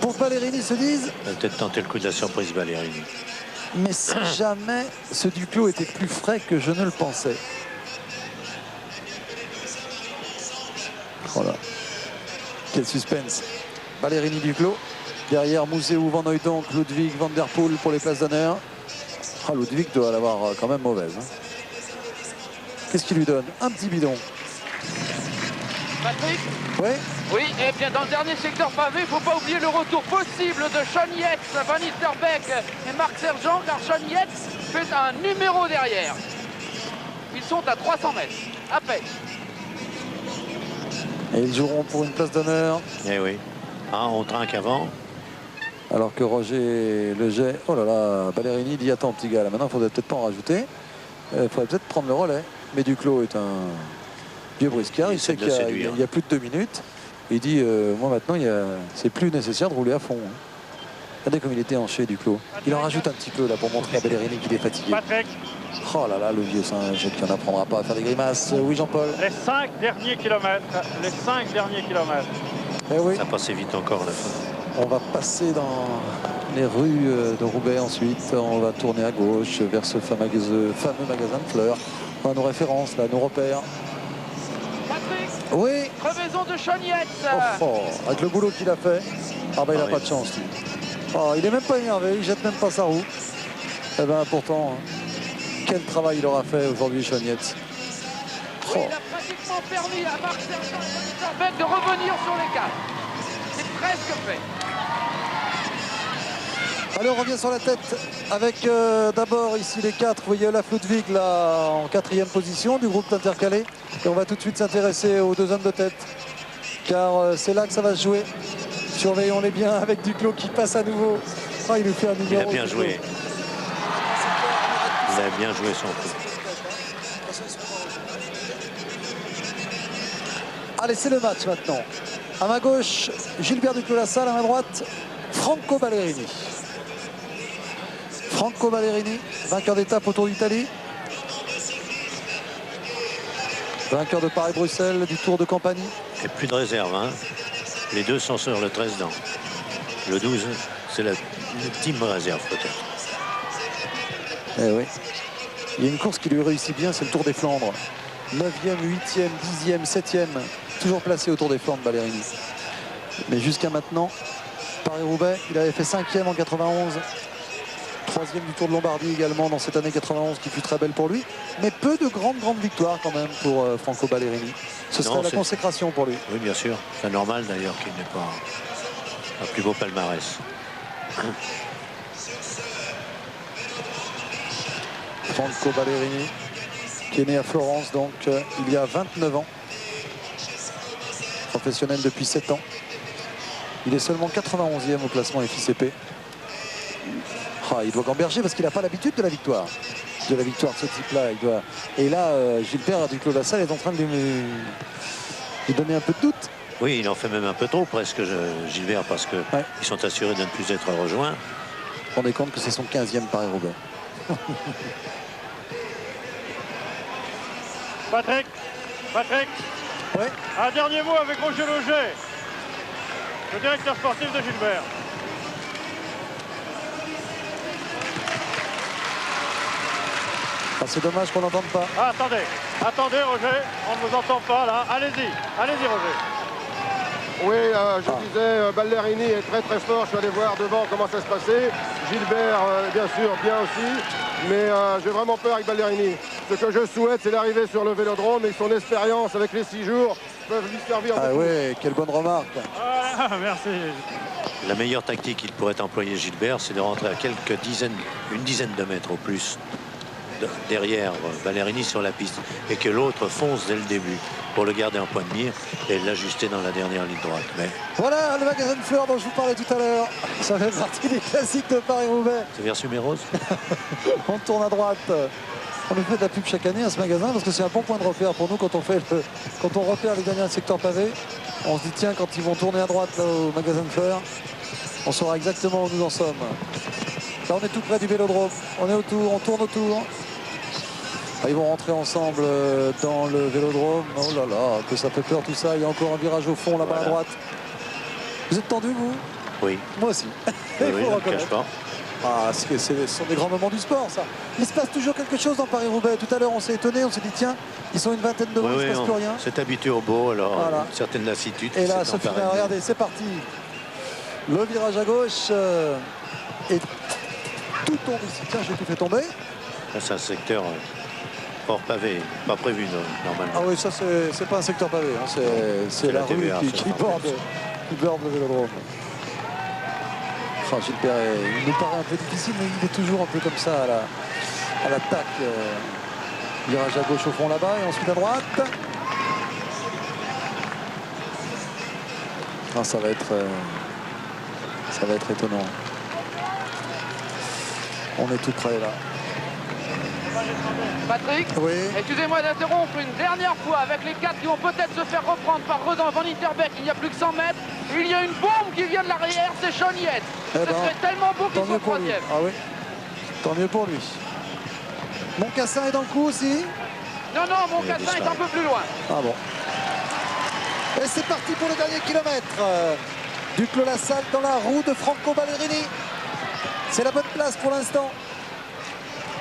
Pour que Ballerini se dise... Il va peut-être tenter le coup de la surprise, Ballerini. Mais si jamais ce Duclos était plus frais que je ne le pensais. Voilà. Quel suspense. Ballerini, Duclos. Derrière Mousseau, Van Hooydonck, Ludwig, Van der Poel pour les places d'honneur. Ludwig doit l'avoir quand même mauvaise. Qu'est-ce qu'il lui donne? Un petit bidon. Patrick? Oui. Oui, et bien dans le dernier secteur pavé, il ne faut pas oublier le retour possible de Sean Yates, Van Nistelrooy et Marc Sergent, car Sean Yates fait un numéro derrière. Ils sont à 300 mètres, à peine. Et ils joueront pour une place d'honneur. Eh oui. On trinque avant. Alors que Roger Leget, oh là là, Ballerini dit attends petit gars, là maintenant il faudrait peut-être pas en rajouter. Il faudrait peut-être prendre le relais. Mais Duclos est un vieux briscard, il sait qu'il y a plus de 2 minutes. Il dit moi maintenant c'est plus nécessaire de rouler à fond. Regardez comme il était hanché Duclos. Il en rajoute un petit peu là pour montrer à Ballerini qu'il est fatigué. Patrick. Oh là là, le vieux singe qui n'en apprendra pas à faire des grimaces. Oui Jean-Paul. Les 5 derniers kilomètres. Les 5 derniers kilomètres. Eh oui. Ça passait vite encore à la fin. On va passer dans les rues de Roubaix ensuite. On va tourner à gauche vers ce fameux magasin de fleurs. On a nos références là, nos repères. Patrick. Oui. Crevaison de Sean Yates. Avec le boulot qu'il a fait. Il n'a pas de chance lui. Il est même pas énervé, il jette même pas sa roue. Eh bien pourtant, quel travail il aura fait aujourd'hui Sean Yates. Oui, il a pratiquement permis à Marc Sergent et Van Nistelrooy de revenir sur les 4. C'est presque fait. Allez, on revient sur la tête avec d'abord ici les 4. Vous voyez Olaf Ludwig là en 4e position du groupe d'Intercalais. Et on va tout de suite s'intéresser aux 2 hommes de tête. Car c'est là que ça va se jouer. Surveillons-les bien avec Duclos qui passe à nouveau. Il nous fait un numéro. Il a bien joué. Il a bien joué son coup. Allez, c'est le match maintenant. À ma gauche, Gilbert Duclos-Lassalle. À ma droite, Franco Ballerini. Franco Ballerini, vainqueur d'étape au Tour d'Italie. Vainqueur de Paris-Bruxelles, du Tour de Campanie. Et plus de réserve, hein. Les deux sont sur le 13 dents. Le 12, c'est la team réserve peut-être. Eh oui. Il y a une course qui lui réussit bien, c'est le Tour des Flandres. 9e, 8e, 10e, 7e. Toujours placé au Tour des Flandres, Ballerini. Mais jusqu'à maintenant, Paris-Roubaix, il avait fait 5e en 91. 3e du Tour de Lombardie également dans cette année 91 qui fut très belle pour lui. Mais peu de grandes victoires quand même pour Franco Ballerini. Ce serait la consécration pour lui. Oui, bien sûr. C'est normal d'ailleurs qu'il n'ait pas un plus beau palmarès. Franco Ballerini, qui est né à Florence, donc il y a 29 ans. Professionnel depuis 7 ans. Il est seulement 91e au classement FICP. Il doit gamberger parce qu'il n'a pas l'habitude de la victoire. De la victoire de ce type-là. Et là, Gilbert Duclos-Lassalle est en train de lui donner un peu de doute. Oui, il en fait même un peu trop presque, Gilbert, parce qu'ils sont assurés de ne plus être rejoints. Vous vous rendez compte que c'est son 15e Paris-Roubaix. Patrick, Ouais. un dernier mot avec Roger Loger, le directeur sportif de Gilbert. C'est dommage qu'on n'entende pas. Ah, attendez Roger, on ne vous entend pas là. Allez-y Roger. Oui, je disais, Ballerini est très fort. Je suis allé voir devant comment ça se passait. Gilbert, bien sûr, bien aussi. Mais j'ai vraiment peur avec Ballerini. Ce que je souhaite, c'est l'arrivée sur le Vélodrome et son expérience avec les 6 jours peuvent lui servir. Ah oui, quelle bonne remarque. Ah, merci. La meilleure tactique qu'il pourrait employer, Gilbert, c'est de rentrer à une dizaine de mètres au plus derrière Ballerini sur la piste et que l'autre fonce dès le début pour le garder en point de mire et l'ajuster dans la dernière ligne droite. Mais voilà le magasin de fleurs dont je vous parlais tout à l'heure. Ça fait partie des classiques de Paris-Roubaix. c'est vers Suméros. On tourne à droite. On nous fait de la pub chaque année à ce magasin parce que c'est un bon point de repère pour nous quand on repère les derniers secteurs pavés. On se dit tiens, quand ils vont tourner à droite là, au magasin de fleurs, on saura exactement où nous en sommes. Là on est tout près du Vélodrome. On est autour, on tourne autour. Ils vont rentrer ensemble dans le Vélodrome. Oh là là, que ça fait peur tout ça. Il y a encore un virage au fond là-bas à droite. Vous êtes tendu, vous? Oui. Moi aussi. Oui, je ne cache pas. Ce sont des grands moments du sport, ça. Il se passe toujours quelque chose dans Paris-Roubaix. Tout à l'heure, on s'est étonné, on s'est dit, tiens, ils sont une vingtaine devant, il ne se passe plus rien. C'est habitué au beau, alors voilà. Une certaine lassitude. Et là, Sophie, regardez, c'est parti. Le virage à gauche et tout tombe ici. Tiens, j'ai tout fait tomber. Là, c'est un secteur hors pavé, pas prévu normalement. Ah oui, ça, c'est pas un secteur pavé. Hein. C'est la rue qui borde le Vélodrome. Enfin, Gilbert, il nous paraît un peu difficile, mais il est toujours un peu comme ça à l'attaque. Virage à gauche au fond là-bas et ensuite à droite. Ah, ça va être étonnant. On est tout près là. Patrick, oui. Excusez-moi d'interrompre une dernière fois avec les 4 qui vont peut-être se faire reprendre par Redon Van Interbeek. Il n'y a plus que 100 mètres. Il y a une bombe qui vient de l'arrière, c'est Sean Yates. Ce serait tellement beau qu'il soit troisième. Ah oui, tant mieux pour lui. Moncassin est dans le coup aussi. Non, Moncassin est un peu plus loin. Ah bon. Et c'est parti pour le dernier kilomètre. Duclos-Lassalle dans la roue de Franco Ballerini. C'est la bonne place pour l'instant.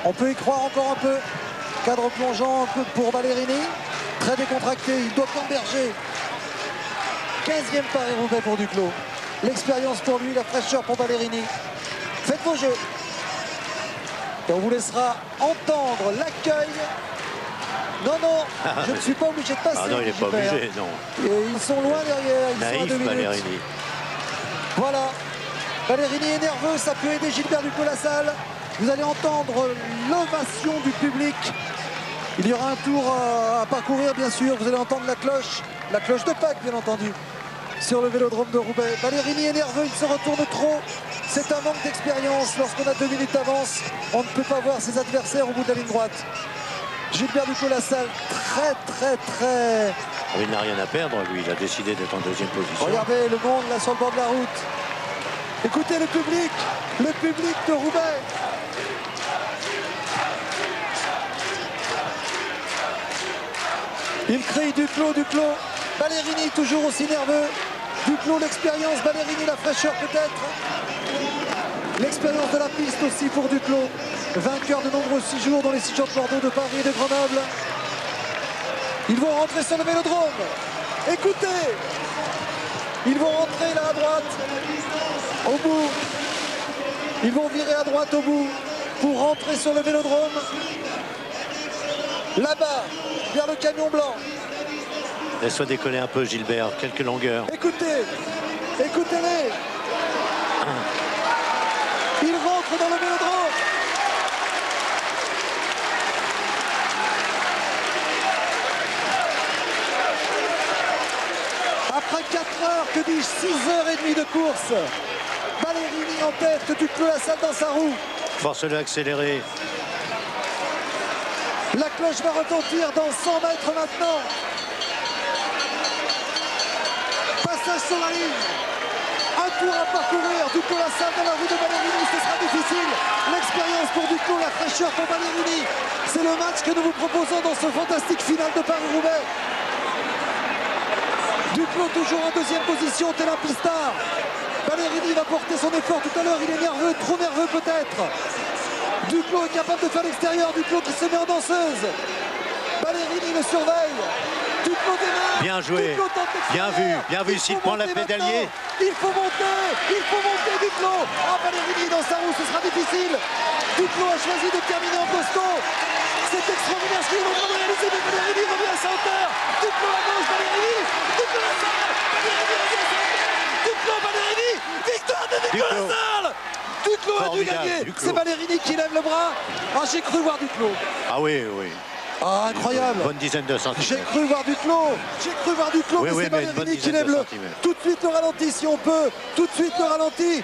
On peut y croire encore un peu. Cadre plongeant un peu pour Ballerini. Très décontracté, il doit gamberger. 15e Paris-Roubaix pour Duclos. L'expérience pour lui, la fraîcheur pour Ballerini. Faites vos jeux. Et on vous laissera entendre l'accueil. Non, je ne suis pas obligé de passer. Ah non, il n'est pas obligé, non. Et ils sont loin derrière, ils Naïf, sont à 2 minutes. Ballerini. Voilà. Ballerini est nerveux, ça peut aider Gilbert Duclos-Lassalle. Vous allez entendre l'ovation du public. Il y aura un tour à parcourir, bien sûr. Vous allez entendre la cloche de Pâques, bien entendu. sur le vélodrome de Roubaix. Ballerini est nerveux, il se retourne trop. C'est un manque d'expérience. Lorsqu'on a 2 minutes d'avance, on ne peut pas voir ses adversaires au bout de la ligne droite. Gilbert Duclos-Lassalle, très... Il n'a rien à perdre, lui. Il a décidé d'être en deuxième position. Regardez le monde là sur le bord de la route. Écoutez le public de Roubaix. Il crie Duclos. Ballerini toujours aussi nerveux. Duclos l'expérience, Ballerini la fraîcheur peut-être. L'expérience de la piste aussi pour Duclos. Vainqueur de nombreux 6 jours dans les 6 jours de Bordeaux, de Paris et de Grenoble. Ils vont rentrer sur le vélodrome. Écoutez, ils vont rentrer là à droite, au bout. Ils vont virer à droite au bout pour rentrer sur le vélodrome. Là-bas, vers le camion blanc. Laisse-toi décoller un peu, Gilbert. Quelques longueurs. Écoutez-les. Ils rentrent dans le vélodrome. Après 4 heures, que dis-je, 6h30 de course. Ballerini en tête, Duclos-Lassalle dans sa roue. Force-le à accélérer. La cloche va retentir dans 100 mètres maintenant. Passage sur la ligne. Un tour à parcourir. Duclos-Lassalle dans la roue de Ballerini, ce sera difficile. L'expérience pour Duclos, la fraîcheur pour Ballerini. C'est le match que nous vous proposons dans ce fantastique final de Paris-Roubaix. Duclos toujours en deuxième position, tel un pistard. Ballerini va porter son effort tout à l'heure, il est nerveux, trop nerveux peut-être. Duclos est capable de faire l'extérieur, Duclos qui se met en danseuse. Ballerini le surveille. Duclos démarre. Bien joué, bien vu, s'il prend la pédalier. Il faut monter Duclos. Ah, Ballerini dans sa roue, ce sera difficile. Duclos a choisi de terminer en costaud. C'est extraordinaire ce qu'il est en train de réaliser, mais Ballerini revient à sa hauteur. Duclos à gauche, Ballerini. Ballerini, victoire de Duclos-Lassalle. Duclos a dû gagner. C'est Ballerini qui lève le bras. Ah, j'ai cru voir Duclos. Ah oui. Ah, incroyable. Une bonne dizaine de centimètres. J'ai cru voir Duclos. Oui, mais c'est Ballerini qui lève tout de suite le ralenti si on peut. Tout de suite le ralenti.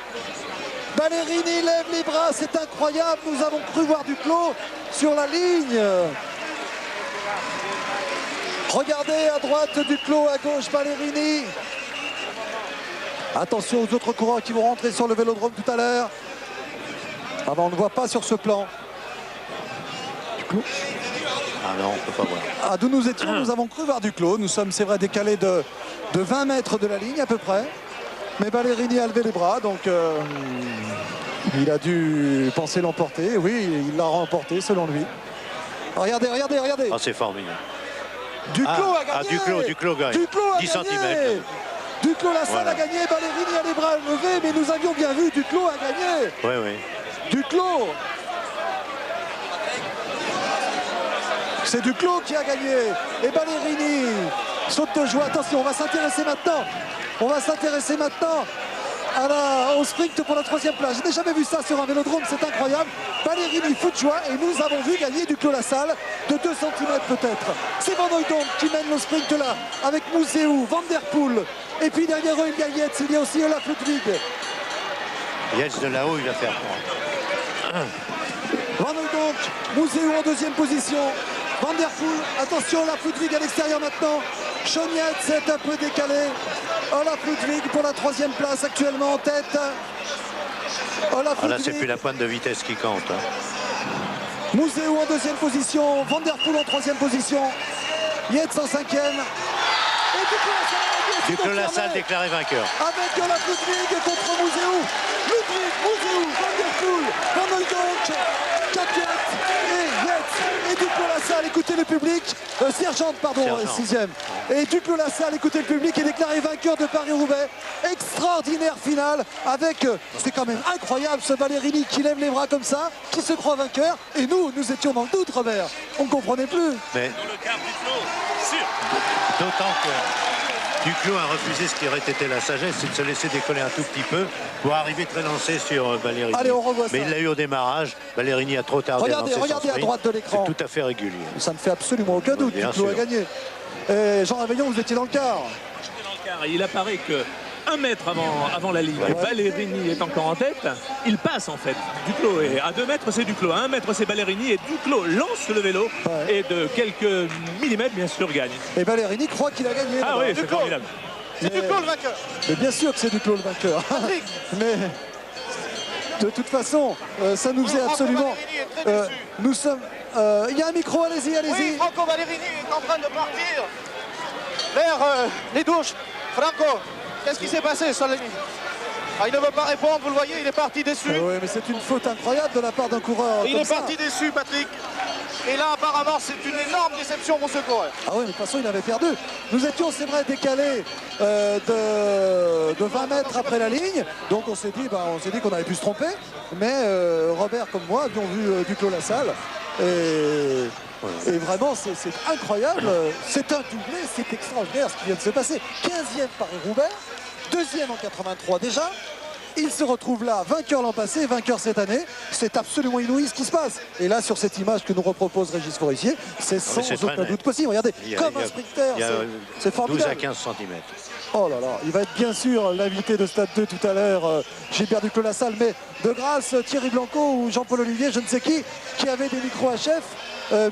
Ballerini lève les bras, c'est incroyable. Nous avons cru voir Duclos sur la ligne. Regardez à droite Duclos, à gauche Ballerini. Attention aux autres coureurs qui vont rentrer sur le vélodrome tout à l'heure. Ah ben on ne voit pas sur ce plan. Duclos. Ah non, on ne peut pas voir. Ah, d'où nous étions, nous avons cru voir Duclos. Nous sommes, c'est vrai, décalés de 20 mètres de la ligne à peu près. Mais Ballerini a levé les bras, donc il a dû penser l'emporter. Oui, il l'a remporté selon lui. Regardez. Ah, c'est formidable. Duclos a gagné. Duclos gagne. 10 cm. Duclos-Lassalle a gagné, Ballerini a les bras levés, mais nous avions bien vu, Duclos a gagné. Oui. Duclos. C'est Duclos qui a gagné. Et Ballerini saute de joie. Attention, on va s'intéresser maintenant. Au sprint pour la 3e place. Je n'ai jamais vu ça sur un vélodrome, c'est incroyable. Ballerini fout de joie et nous avons vu gagner Duclos-Lassalle de 2 cm peut-être. C'est Van Hooydonk qui mène le sprint là avec Mouzéou, Van Der Poel. Et puis derrière eux, il y a Yates, il y a aussi Olaf Ludwig. Yates de là-haut, il va faire prendre. Van Hooydonk, Mouzéou en 2e position. Van Der Poel, attention, Olaf Ludwig à l'extérieur maintenant. Sean Yates est un peu décalé. Olaf Ludwig pour la 3e place actuellement en tête. Là, c'est plus la pointe de vitesse qui compte. Mouzéou en 2e position. Van Der Poel en 3e position. Yates en 5e. Et Duclos-Lassalle déclaré vainqueur. Avec Olaf Ludwig contre Mouzéou. Mouzéou, Van Der Poel, Van Hooydonk, Capiat et Yates. Et Duclos-Lassalle, écoutez le public. Sergent, 6e. Et Duclos-Lassalle, écoutez le public, est déclaré vainqueur de Paris-Roubaix. Extraordinaire finale avec, c'est quand même incroyable, ce Ballerini qui lève les bras comme ça, qui se croit vainqueur. Et nous étions dans le doute, Robert. On ne comprenait plus. Mais d'autant que Duclos a refusé ce qui aurait été la sagesse, c'est de se laisser décoller un tout petit peu pour arriver très lancé sur Ballerini. Allez, on revoit ça. Mais il l'a eu au démarrage. Ballerini a trop tardé. Regardez à droite de l'écran. C'est tout à fait régulier. Ça ne fait absolument aucun doute. Duclos a gagné. Et Jean Réveillon, vous étiez dans le quart. car il apparaît que 1 mètre avant la ligne, Ballerini est encore en tête. Il passe en fait. Duclos est à 2 mètres, c'est Duclos. À 1 mètre, c'est Ballerini. Et Duclos lance le vélo et de quelques millimètres, bien sûr, gagne. Et Ballerini croit qu'il a gagné. Ah oui, c'est formidable. C'est Duclos le vainqueur. Mais bien sûr que c'est Duclos le vainqueur. Mais de toute façon, ça nous est absolument... nous sommes... Il y a un micro, allez-y, allez-y. Oui, Franco Ballerini est en train de partir vers les douches. Franco, qu'est-ce qui s'est passé sur la ligne? Il ne veut pas répondre, vous le voyez, il est parti déçu. Oui, mais c'est une faute incroyable de la part d'un coureur. Il est parti déçu, Patrick. Et là, apparemment, c'est une énorme déception pour ce coureur. Ah oui, mais de toute façon, il avait perdu. Nous étions, c'est vrai, décalés de 20 mètres après la ligne. Donc on s'est dit qu'on avait pu se tromper. Mais Robert, comme moi, avions vu Duclos-Lassalle. Et vraiment, c'est incroyable. C'est un doublé, c'est extraordinaire ce qui vient de se passer. 15e Paris-Roubaix, 2e en 83 déjà. Il se retrouve là, vainqueur l'an passé, vainqueur cette année. C'est absolument inouï ce qui se passe. Et là, sur cette image que nous repropose Régis Forissier, c'est sans aucun doute possible. Regardez, comme un sprinter, c'est formidable. 12 à 15 cm. Oh là là, il va être bien sûr l'invité de Stade 2 tout à l'heure, Gilbert Duclos-Lassalle, mais de grâce, Thierry Blanco ou Jean-Paul Olivier, je ne sais qui avait des micros HF.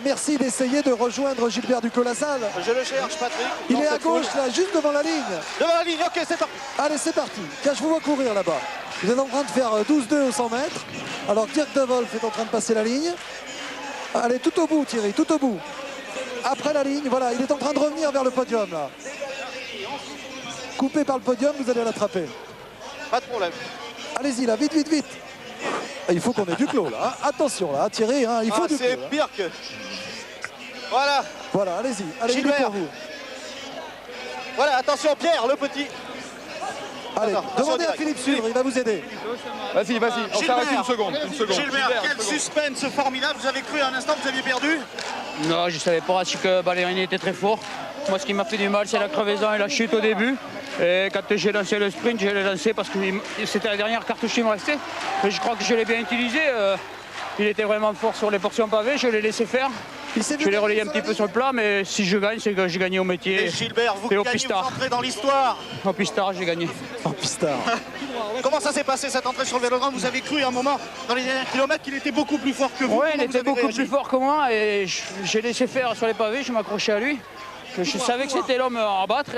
Merci d'essayer de rejoindre Gilbert Duclos-Lassalle. Je le cherche, Patrick. Il est à gauche, là, juste devant la ligne. Devant la ligne, ok, c'est parti. Allez, c'est parti. Tiens, je vous vois courir là-bas. Vous êtes en train de faire 12-2 au 100 mètres. Alors, Dirk De Wolf est en train de passer la ligne. Allez, tout au bout, Thierry, tout au bout. Après la ligne, voilà, il est en train de revenir vers le podium, là. Coupé par le podium, vous allez l'attraper. Pas de problème. Allez-y, là, vite, vite, vite. Il faut qu'on ait Duclos, là. Attention, là, Thierry, hein, il faut Duclos. C'est pire que... Voilà. Voilà, allez-y. Allez, Gilbert. pour vous. Voilà, attention, Pierre, le petit. Allez, demandez à Philippe Sudre, il va vous aider. Vas-y, on s'arrête une seconde. Gilbert, quel suspense formidable. Vous avez cru un instant que vous aviez perdu? Non, je savais pas que Ballerini était très fort. Moi, ce qui m'a fait du mal, c'est la crevaison et la chute au début. Et quand j'ai lancé le sprint, je l'ai lancé parce que c'était la dernière cartouche qui me restait. Et je crois que je l'ai bien utilisé. Il était vraiment fort sur les portions pavées, je l'ai laissé faire. Je l'ai relayé un petit peu sur le plat, mais si je gagne, c'est que j'ai gagné au métier. Et Gilbert, vous gagnez, vous entrez dans l'histoire. Au Pistard, j'ai gagné. Au Pistard. Comment ça s'est passé cette entrée sur le vélodrome? Vous avez cru à un moment, dans les derniers kilomètres, qu'il était beaucoup plus fort que vous? Oui, il était beaucoup plus fort que moi et j'ai laissé faire sur les pavés, je m'accrochais à lui. Je savais que c'était l'homme à battre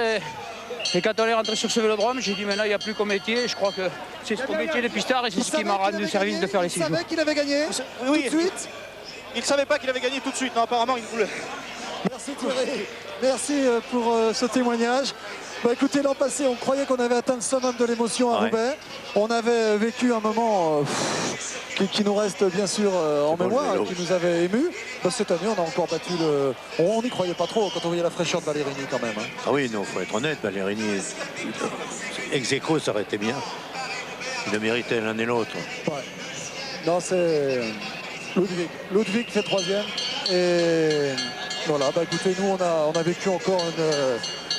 et quand on est rentré sur ce vélodrome, j'ai dit maintenant il n'y a plus qu'au métier. Je crois que c'est ce métier de Pistard et c'est ce qui m'a rendu service de faire les 6 jours. Il savait qu'il avait gagné oui, tout de suite. Il ne savait pas qu'il avait gagné tout de suite. Non, apparemment, il voulait. Merci Thierry. Merci pour ce témoignage. Bah, écoutez, l'an passé, on croyait qu'on avait atteint le summum de l'émotion à Roubaix. On avait vécu un moment qui nous reste bien sûr en mémoire, qui nous avait émus. Bah, cette année, on a encore battu le... On n'y croyait pas trop quand on voyait la fraîcheur de Ballerini quand même. Hein. Ah oui, non, faut être honnête, Ballerini, ex aequo, ça aurait été bien. Il le méritait l'un et l'autre. Ouais. Non, c'est Ludwig fait 3e. Et voilà, bah, écoutez, nous, on a vécu encore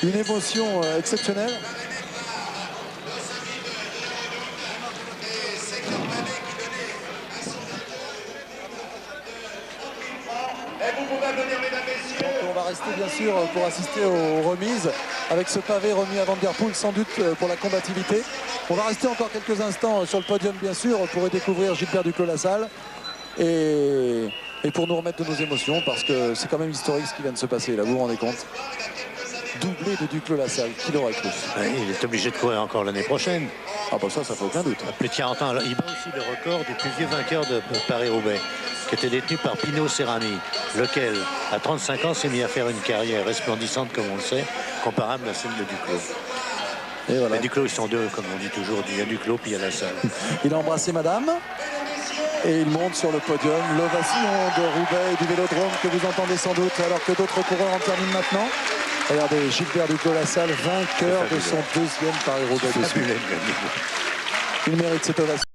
une émotion exceptionnelle. Donc on va rester bien sûr pour assister aux remises avec ce pavé remis à Van Der Poel, sans doute pour la combativité. On va rester encore quelques instants sur le podium bien sûr pour découvrir Gilbert Duclos-Lassalle et pour nous remettre de nos émotions parce que c'est quand même historique ce qui vient de se passer là, vous vous rendez compte? Doublé de Duclos-Lassalle, qui l'aurait cru? Il est obligé de courir encore l'année prochaine. Ah bah ça fait aucun doute. Plus de 40 ans. Alors, il bat aussi le record du plus vieux vainqueur de Paris-Roubaix, qui était détenu par Pino Cerami, lequel, à 35 ans, s'est mis à faire une carrière resplendissante, comme on le sait, comparable à celle de Duclos. Et voilà. Mais Duclos, ils sont deux, comme on dit toujours. Il y a Duclos, puis il y a Lassalle. Il a embrassé madame. Et il monte sur le podium. L'ovation de Roubaix et du Vélodrome que vous entendez sans doute, alors que d'autres coureurs en terminent maintenant. Regardez, Gilbert Duclos-Lassalle, vainqueur de son 2e Paris-Roubaix de suite. Il mérite cette ovation.